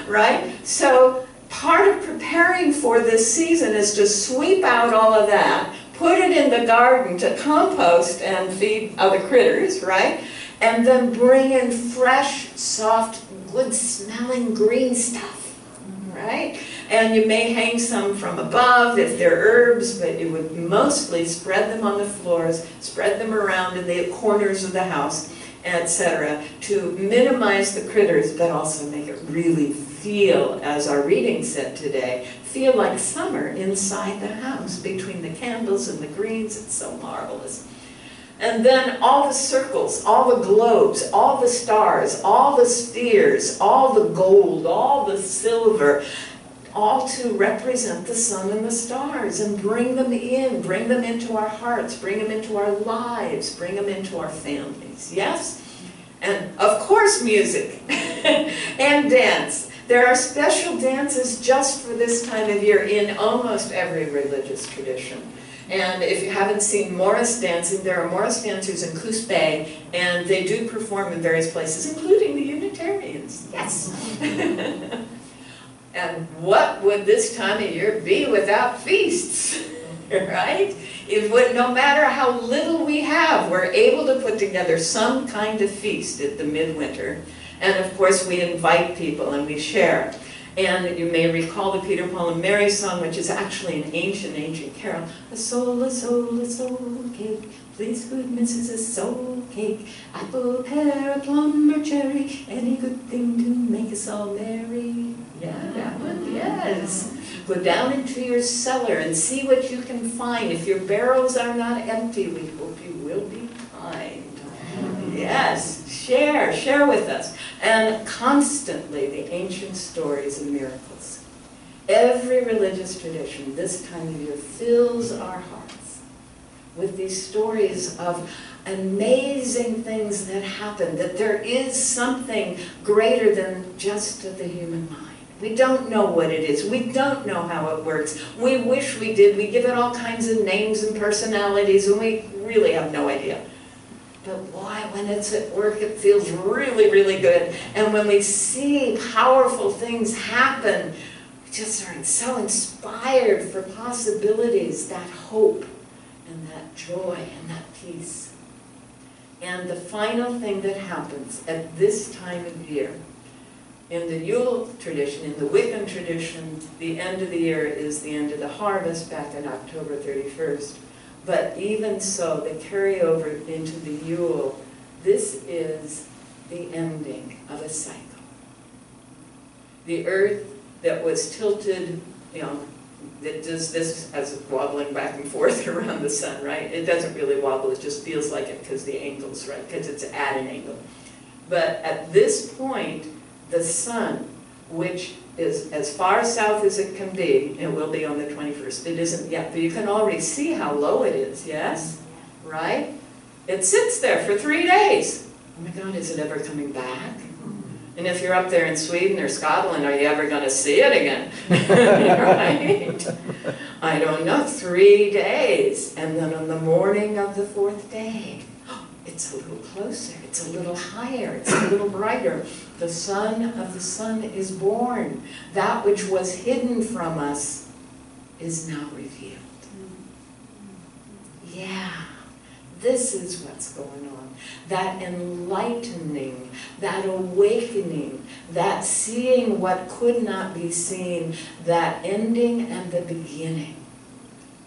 Right? So part of preparing for this season is to sweep out all of that, put it in the garden to compost and feed other critters, right? And then bring in fresh, soft, good-smelling green stuff, right? And you may hang some from above if they're herbs, but you would mostly spread them on the floors, spread them around in the corners of the house, etc., to minimize the critters, but also make it really feel, as our reading said today, feel like summer inside the house between the candles and the greens. It's so marvelous. And then all the circles, all the globes, all the stars, all the spheres, all the gold, all the silver, all to represent the sun and the stars, and bring them into our hearts, bring them into our lives, bring them into our families, yes? And of course music and dance. There are special dances just for this time of year in almost every religious tradition. And if you haven't seen Morris dancing, there are Morris dancers in Coos Bay, and they do perform in various places, including the Unitarians, yes. And what would this time of year be without feasts, right? It would, no matter how little we have, we're able to put together some kind of feast at the midwinter. And of course we invite people and we share. And you may recall the Peter, Paul, and Mary song, which is actually an ancient carol. A soul cake, please good missus, a soul cake. Apple, pear, plum, or cherry, any good thing to make us all merry. Yeah, that one, yes. Go down into your cellar and see what you can find. If your barrels are not empty, we hope you will be kind. Yes, share with us. And constantly the ancient stories and miracles. Every religious tradition this time of year fills our hearts with these stories of amazing things that happen, that there is something greater than just the human mind. We don't know what it is. We don't know how it works. We wish we did. We give it all kinds of names and personalities, and we really have no idea. But why, when it's at work, it feels really, really good. And when we see powerful things happen, we just are so inspired for possibilities, that hope and that joy and that peace. And the final thing that happens at this time of year, in the Yule tradition, in the Wiccan tradition, the end of the year is the end of the harvest back on October 31st. But even so, the carryover into the Yule, this is the ending of a cycle. The earth that was tilted, you know, that does this as wobbling back and forth around the sun, right? It doesn't really wobble, it just feels like it because the angles, right? Because it's at an angle. But at this point, the sun, which is as far south as it can be, it will be on the 21st. It isn't yet, but you can already see how low it is, yes? Right? It sits there for 3 days. Oh my God, is it ever coming back? And if you're up there in Sweden or Scotland, are you ever going to see it again? Right? I don't know, 3 days. And then on the morning of the 4th day, it's a little closer, it's a little higher, it's a little brighter. The Son of the Sun is born. That which was hidden from us is now revealed. Yeah, this is what's going on. That enlightening, that awakening, that seeing what could not be seen, that ending and the beginning.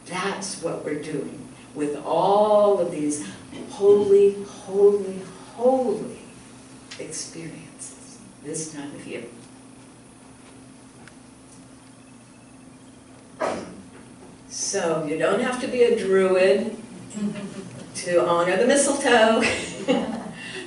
That's what we're doing with all of these holy, holy, holy experiences this time of year. So you don't have to be a druid to honor the mistletoe.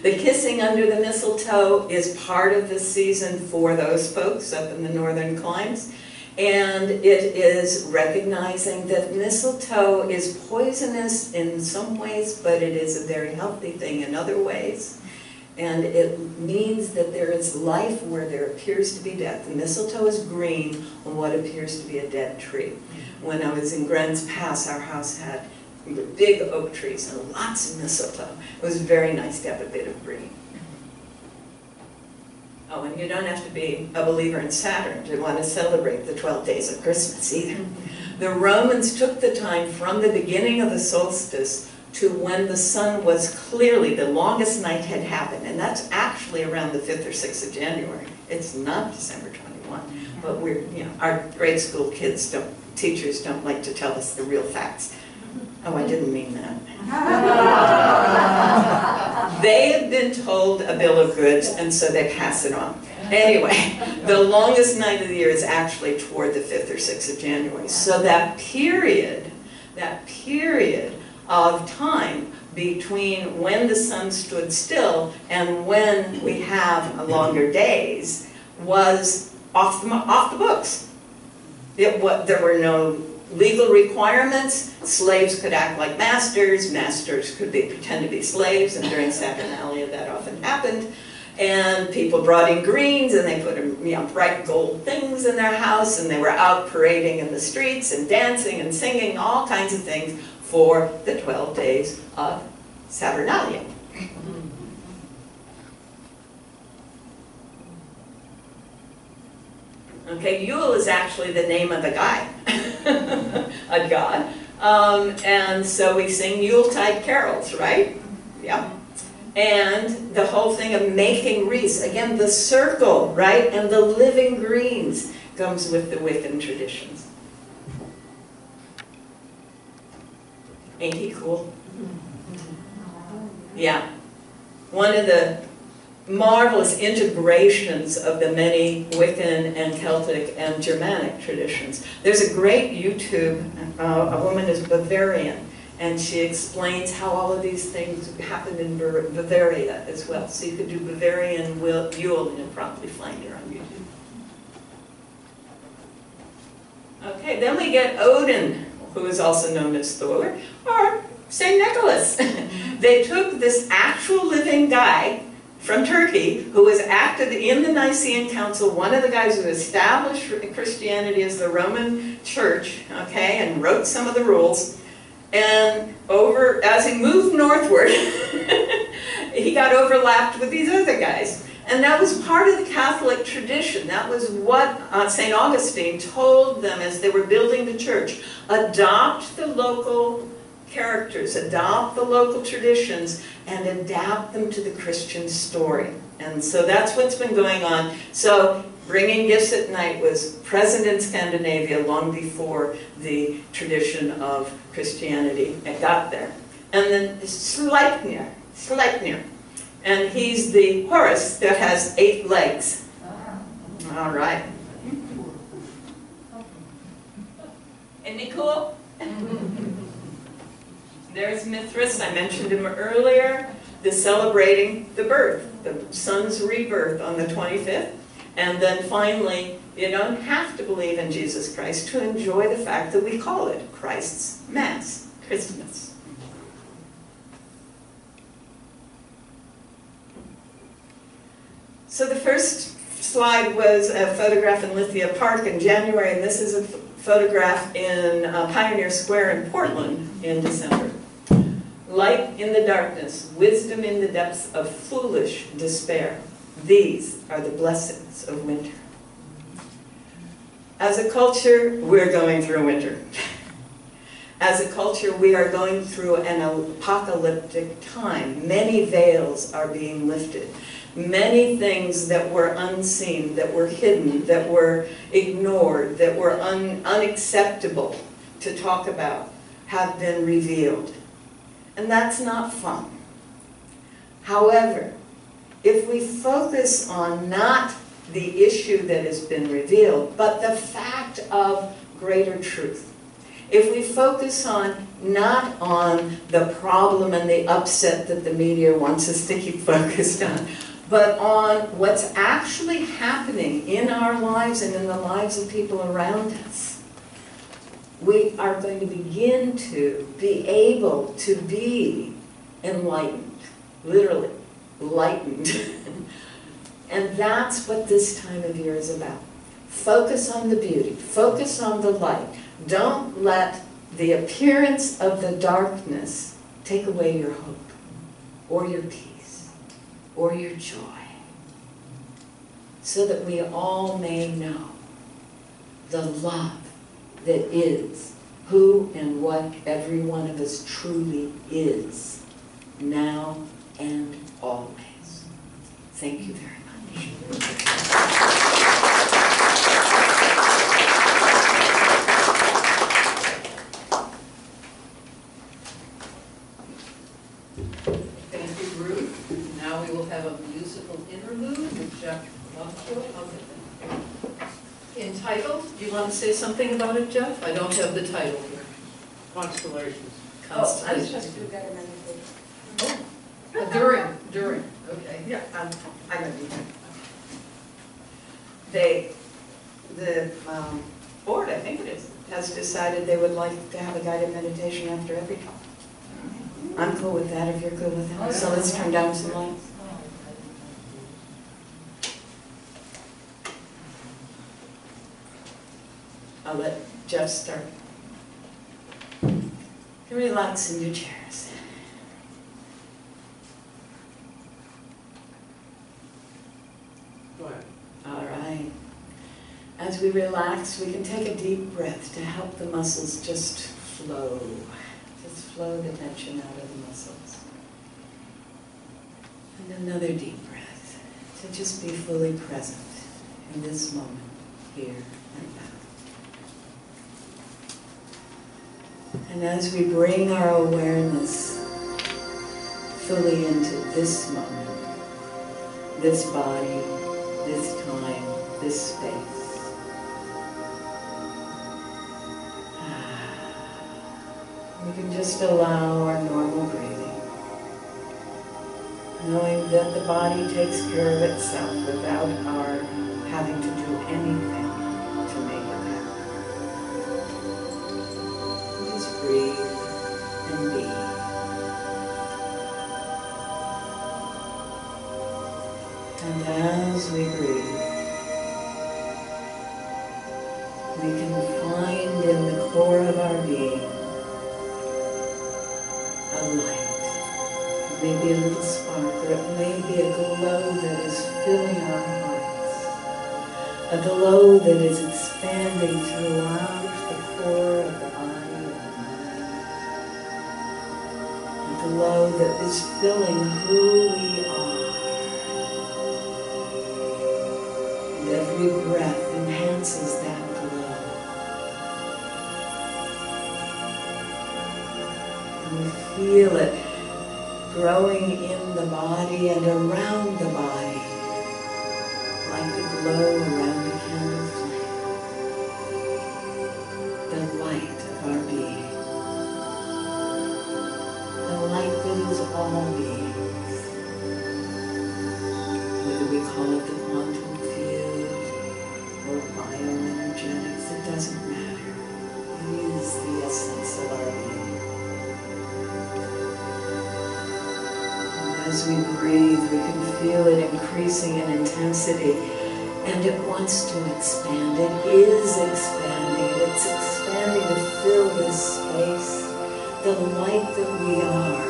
The kissing under the mistletoe is part of the season for those folks up in the northern climes. And it is recognizing that mistletoe is poisonous in some ways, but it is a very healthy thing in other ways. And it means that there is life where there appears to be death. The mistletoe is green on what appears to be a dead tree. When I was in Grants Pass, our house had big oak trees and lots of mistletoe. It was very nice to have a bit of green. Oh, and you don't have to be a believer in Saturn to want to celebrate the 12 days of Christmas either. The Romans took the time from the beginning of the solstice to when the sun was clearly, the longest night had happened, and that's actually around the 5th or 6th of January. It's not December 21, but we're, our grade school kids teachers don't like to tell us the real facts. Oh, I didn't mean that. They have been told a bill of goods, and so they pass it on. Anyway, the longest night of the year is actually toward the 5th or 6th of January. So that period of time between when the sun stood still and when we have longer days was off the books. There were no legal requirements. Slaves could act like masters. Masters could pretend to be slaves, and during Saturnalia that often happened. And people brought in greens, and they put bright gold things in their house, and they were out parading in the streets and dancing and singing, all kinds of things for the 12 days of Saturnalia. Okay, Yule is actually the name of a guy, a god. And so we sing Yuletide carols, right? Yeah. And the whole thing of making wreaths, again, the circle, right? And the living greens comes with the Wiccan traditions. Ain't he cool? Yeah. One of the marvelous integrations of the many Wiccan and Celtic and Germanic traditions. There's a great YouTube, a woman is Bavarian, and she explains how all of these things happened in Bavaria as well. So you could do Bavarian Yule and you'll probably find her on YouTube. Okay, then we get Odin, who is also known as Thor, or St. Nicholas. They took this actual living guy from Turkey, who was active in the Nicene Council, one of the guys who established Christianity as the Roman Church, okay, and wrote some of the rules. And as he moved northward, he got overlapped with these other guys. And that was part of the Catholic tradition. That was what St. Augustine told them as they were building the church. Adopt the local characters, adopt the local traditions, and adapt them to the Christian story. And so that's what's been going on. So bringing gifts at night was present in Scandinavia long before the tradition of Christianity got there. And then Sleipnir. And he's the horse that has 8 legs. All right. Isn't he cool? There's Mithras, I mentioned him earlier, celebrating the birth, the sun's rebirth on the 25th. And then finally, you don't have to believe in Jesus Christ to enjoy the fact that we call it Christ's Mass, Christmas. So the first slide was a photograph in Lithia Park in January, and this is a photograph in Pioneer Square in Portland in December. Light in the darkness, wisdom in the depths of foolish despair. These are the blessings of winter. As a culture, we're going through winter. As a culture, we are going through an apocalyptic time. Many veils are being lifted. Many things that were unseen, that were hidden, that were ignored, that were unacceptable to talk about, have been revealed. And that's not fun. However, if we focus on not the issue that has been revealed, but the fact of greater truth, if we focus on, not on the problem and the upset that the media wants us to keep focused on, but on what's actually happening in our lives and in the lives of people around us, we are going to begin to be able to be enlightened, literally, lightened. And that's what this time of year is about. Focus on the beauty, focus on the light. Don't let the appearance of the darkness take away your hope, or your peace, or your joy, so that we all may know the love that is who and what every one of us truly is, now and always. Thank you very much.
Thank you, Ruth. Now we will have a musical interlude with Jeff Lovejoy. Entitled, do you want to say something about it, Jeff? I don't have the title here.
Constellations.
Constellations.
I was supposed to get a meditation.
During, okay.
Yeah, I know you. The board, I think it is, has decided they would like to have a guided meditation after every talk. I'm cool with that if you're cool with that. So let's turn down some lights. I'll let Jeff start. Relax in your chairs.
Go ahead.
All right. As we relax, we can take a deep breath to help the muscles just flow. Just flow the tension out of the muscles. And another deep breath to just be fully present in this moment, here and now. And as we bring our awareness fully into this moment, this body, this time, this space, we can just allow our normal breathing, knowing that the body takes care of itself without our having to do anything to make it happen. Just breathe and be. And as we breathe, we can find in the core of our being a light. It may be a little spark, or it may be a glow that is filling our hearts. A glow that is expanding throughout the core of the body and mind. A glow that is filling who we are. And every breath enhances that glow. And we feel it growing in the body and around the body, like the glow around a candle flame. The light of our being. The light that is all beings. Whether we call it the quantum field or bioenergetics, it doesn't matter. It is the essence of our being. As we breathe, we can feel it increasing in intensity, and it wants to expand. It is expanding, and it's expanding to fill this space. The light that we are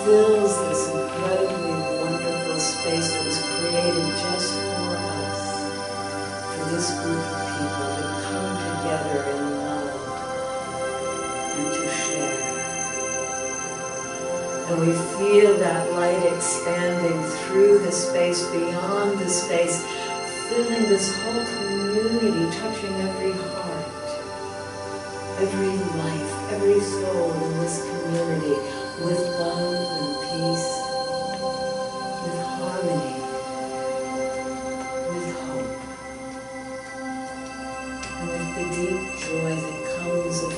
fills this incredibly wonderful space that was created just for us, for this group of people to come together in love and to share. And we feel that light expanding through the space, beyond the space, filling this whole community, touching every heart, every life, every soul in this community with love and peace, with harmony, with hope, and with the deep joy that comes of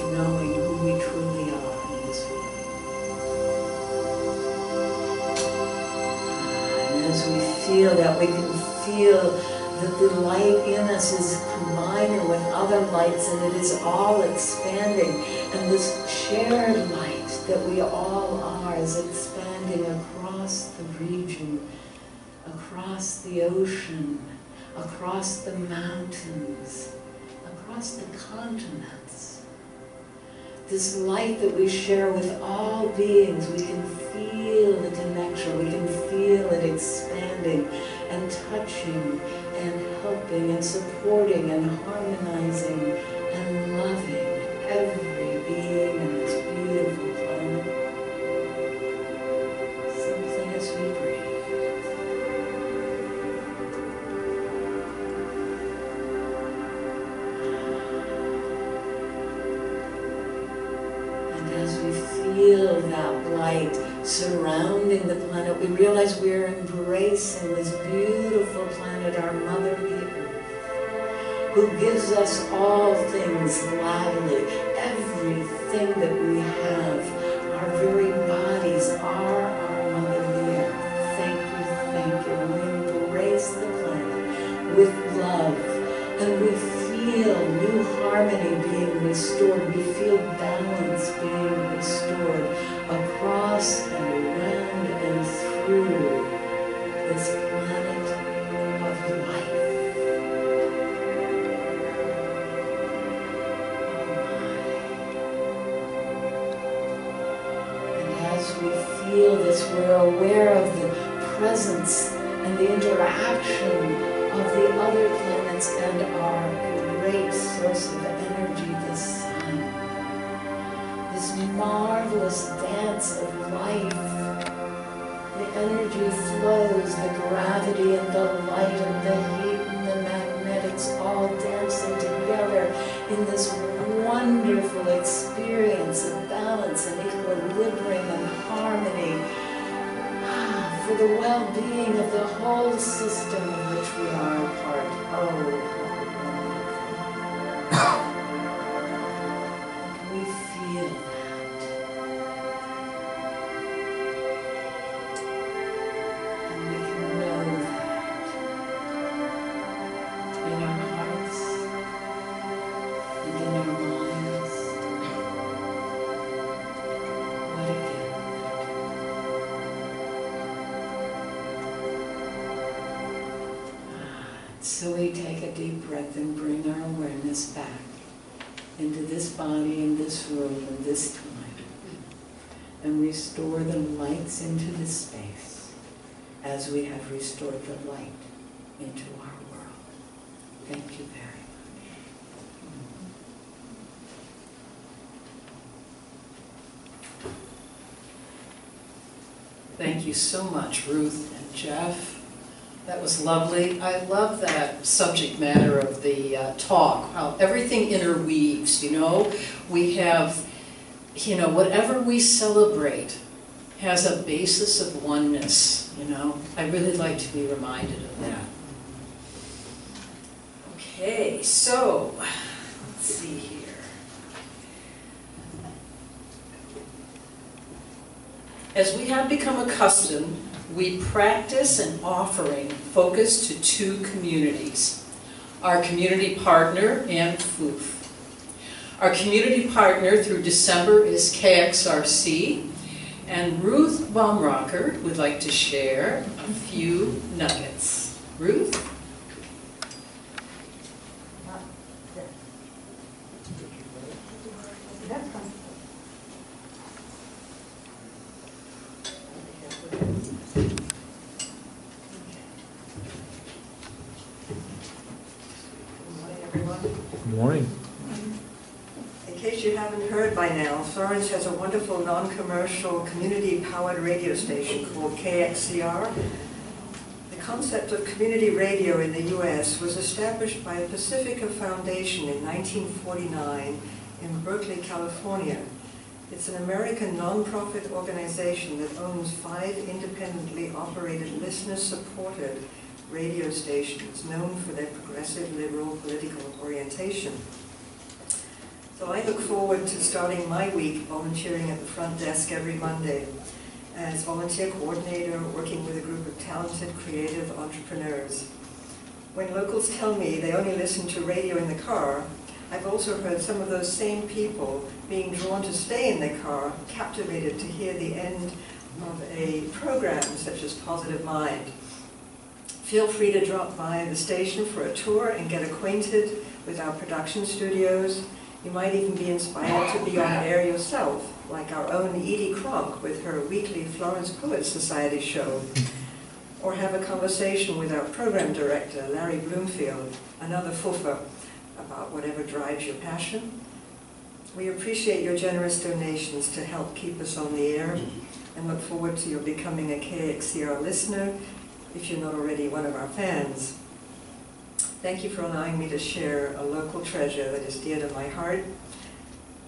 as we feel that, we can feel that the light in us is combining with other lights and it is all expanding. And this shared light that we all are is expanding across the region, across the ocean, across the mountains, across the continents. This light that we share with all beings, we can feel the connection, we can feel it expanding and touching and helping and supporting and harmonizing and loving every being in this beautiful planet. Simply as we breathe. As we feel that light surrounding the planet, we realize we're embracing this beautiful planet, our Mother, the Earth, who gives us all things gladly. Everything that we have, our very bodies are our Mother, the Earth. Thank you, thank you. And we embrace the planet with love, and we feel new harmony being restored. We feel balance being restored across and around and through this planet of life. Oh my. And as we feel this, we're aware of the presence and the interaction of the other planets and our great source of energy, the sun. This marvelous dance of life. The energy flows, the gravity and the light and the heat and the magnetics all dancing together in this wonderful experience of balance and equilibrium and harmony for the well-being of the whole system of which we are a part. Oh, we feel that. And we can know that in our hearts and in our minds. What a gift. So we take a deep breath and bring our awareness back into this body, in this room, in this time, and restore the lights into this space as we have restored the light into our world. Thank you very much.
Thank you so much, Ruth and Jeff. That was lovely. I love that subject matter of the talk, how everything interweaves, you know. We have, you know, whatever we celebrate has a basis of oneness, you know. I really like to be reminded of that. Okay, so, let's see here. As we have become accustomed, we practice an offering focused to two communities, our community partner and FOOF. Our community partner through December is KXRC, and Ruth Baumrocker would like to share a few nuggets. Ruth?
Good morning.
In case you haven't heard by now, Florence has a wonderful non-commercial community-powered radio station called KXCR. The concept of community radio in the U.S. was established by a Pacifica Foundation in 1949 in Berkeley, California. It's an American non-profit organization that owns 5 independently operated, listener-supported radio stations known for their progressive liberal political orientation. So I look forward to starting my week volunteering at the front desk every Monday. as volunteer coordinator working with a group of talented, creative entrepreneurs. When locals tell me they only listen to radio in the car, I've also heard some of those same people being drawn to stay in their car, captivated to hear the end of a program such as Positive Mind. Feel free to drop by the station for a tour and get acquainted with our production studios. You might even be inspired to be on air yourself, like our own Edie Kronk with her weekly Florence Poets Society show. Or have a conversation with our program director, Larry Bloomfield, another foofer, about whatever drives your passion. We appreciate your generous donations to help keep us on the air and look forward to your becoming a KXCR listener if you're not already one of our fans. Thank you for allowing me to share a local treasure that is dear to my heart.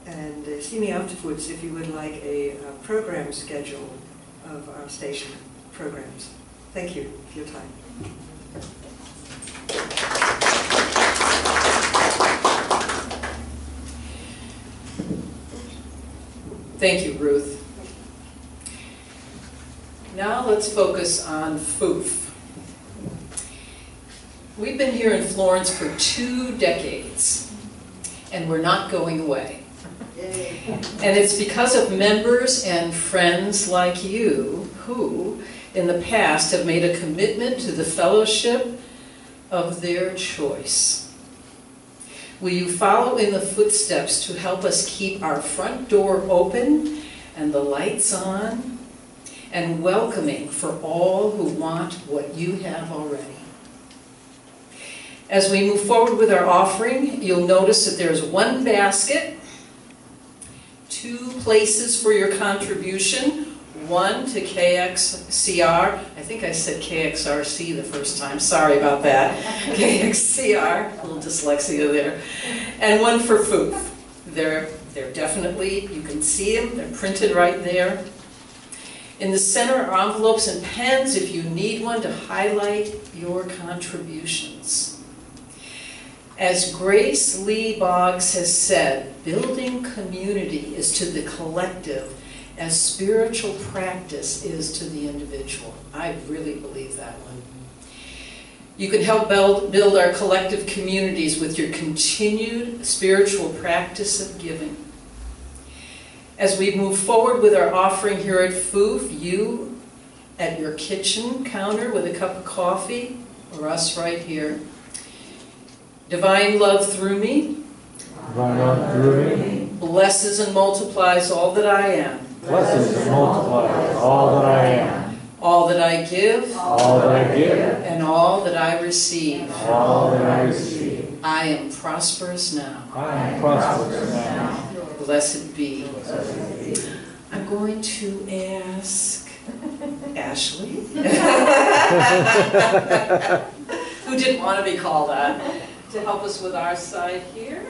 And see me afterwards if you would like a program schedule of our station programs. Thank you for your time.
Thank you, Ruth. Now let's focus on FOOF. We've been here in Florence for 2 decades, and we're not going away. And it's because of members and friends like you who, in the past, have made a commitment to the fellowship of their choice. Will you follow in the footsteps to help us keep our front door open and the lights on and welcoming for all who want what you have already? As we move forward with our offering, you'll notice that there's 1 basket, 2 places for your contribution, 1 to KXCR. I think I said KXRC the first time. Sorry about that. KXCR, a little dyslexia there. And 1 for FOOF. They're definitely, you can see them. They're printed right there. In the center are envelopes and pens if you need one to highlight your contributions. As Grace Lee Boggs has said, building community is to the collective as spiritual practice is to the individual. I really believe that one. You can help build our collective communities with your continued spiritual practice of giving. As we move forward with our offering here at FOOF, you at your kitchen counter with a cup of coffee, or us right here. Divine love through me.
Divine love through me.
Blesses and multiplies all that I am.
Blesses and multiplies all that I am.
All that I give.
All that I give.
And all that I receive.
All that I receive.
I am prosperous now.
I am prosperous now.
Blessed be. I'm going to ask Ashley, who didn't want to be called that, to help us with our side here.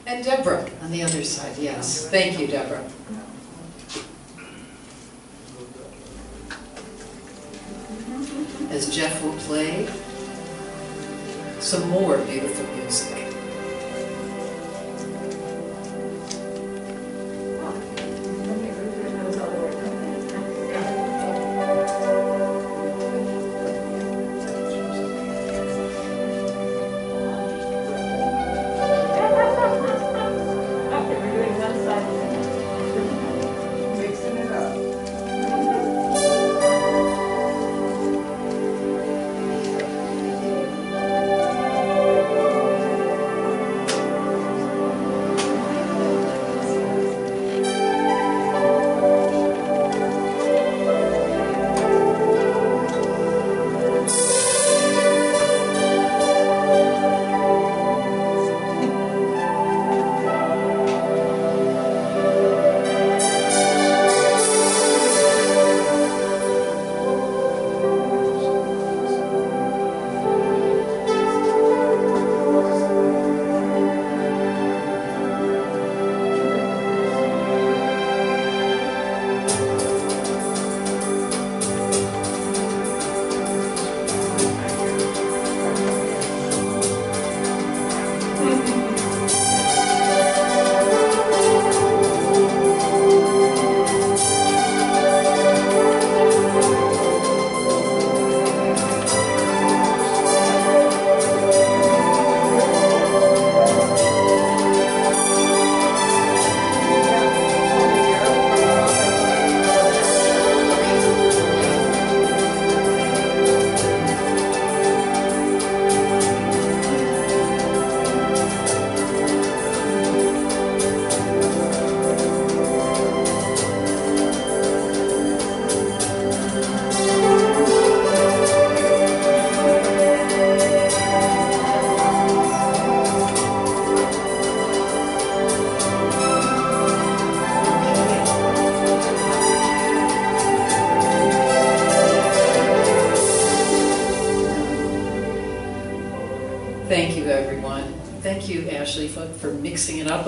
And Deborah on the other side, yes. Thank you, Deborah. As Jeff will play some more beautiful music.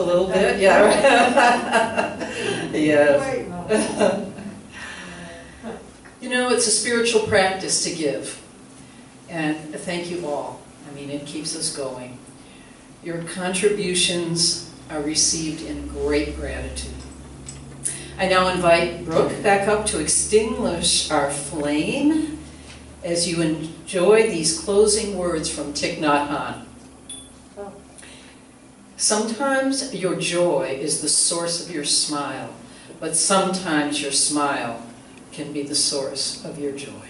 a little bit, yeah. Yes. You know, it's a spiritual practice to give. And thank you all. I mean, it keeps us going. Your contributions are received in great gratitude. I now invite Brooke back up to extinguish our flame as you enjoy these closing words from Thich Nhat Hanh. Sometimes your joy is the source of your smile, but sometimes your smile can be the source of your joy.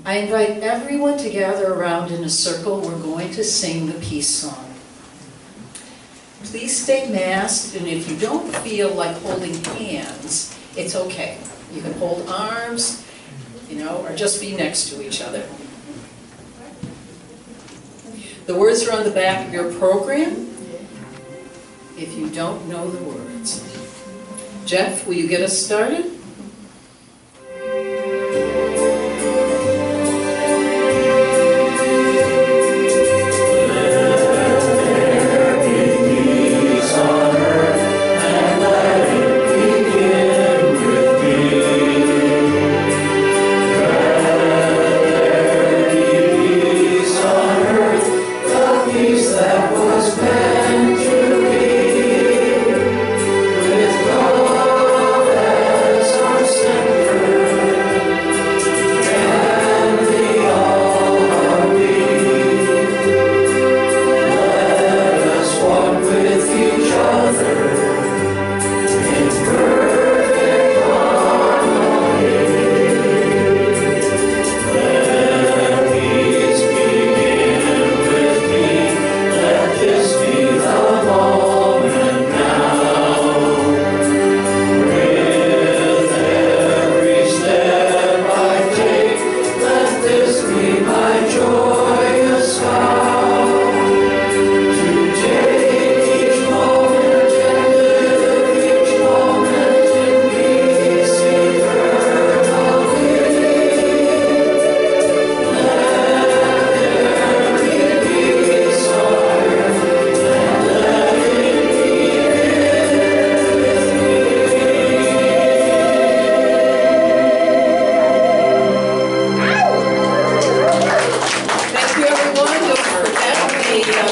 I invite everyone to gather around in a circle. We're going to sing the peace song. Please stay masked, and if you don't feel like holding hands, it's okay. You can hold arms, you know, or just be next to each other. The words are on the back of your program if you don't know the words. Jeff, will you get us started?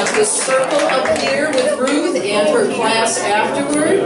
The circle up here with Ruth and her class afterward.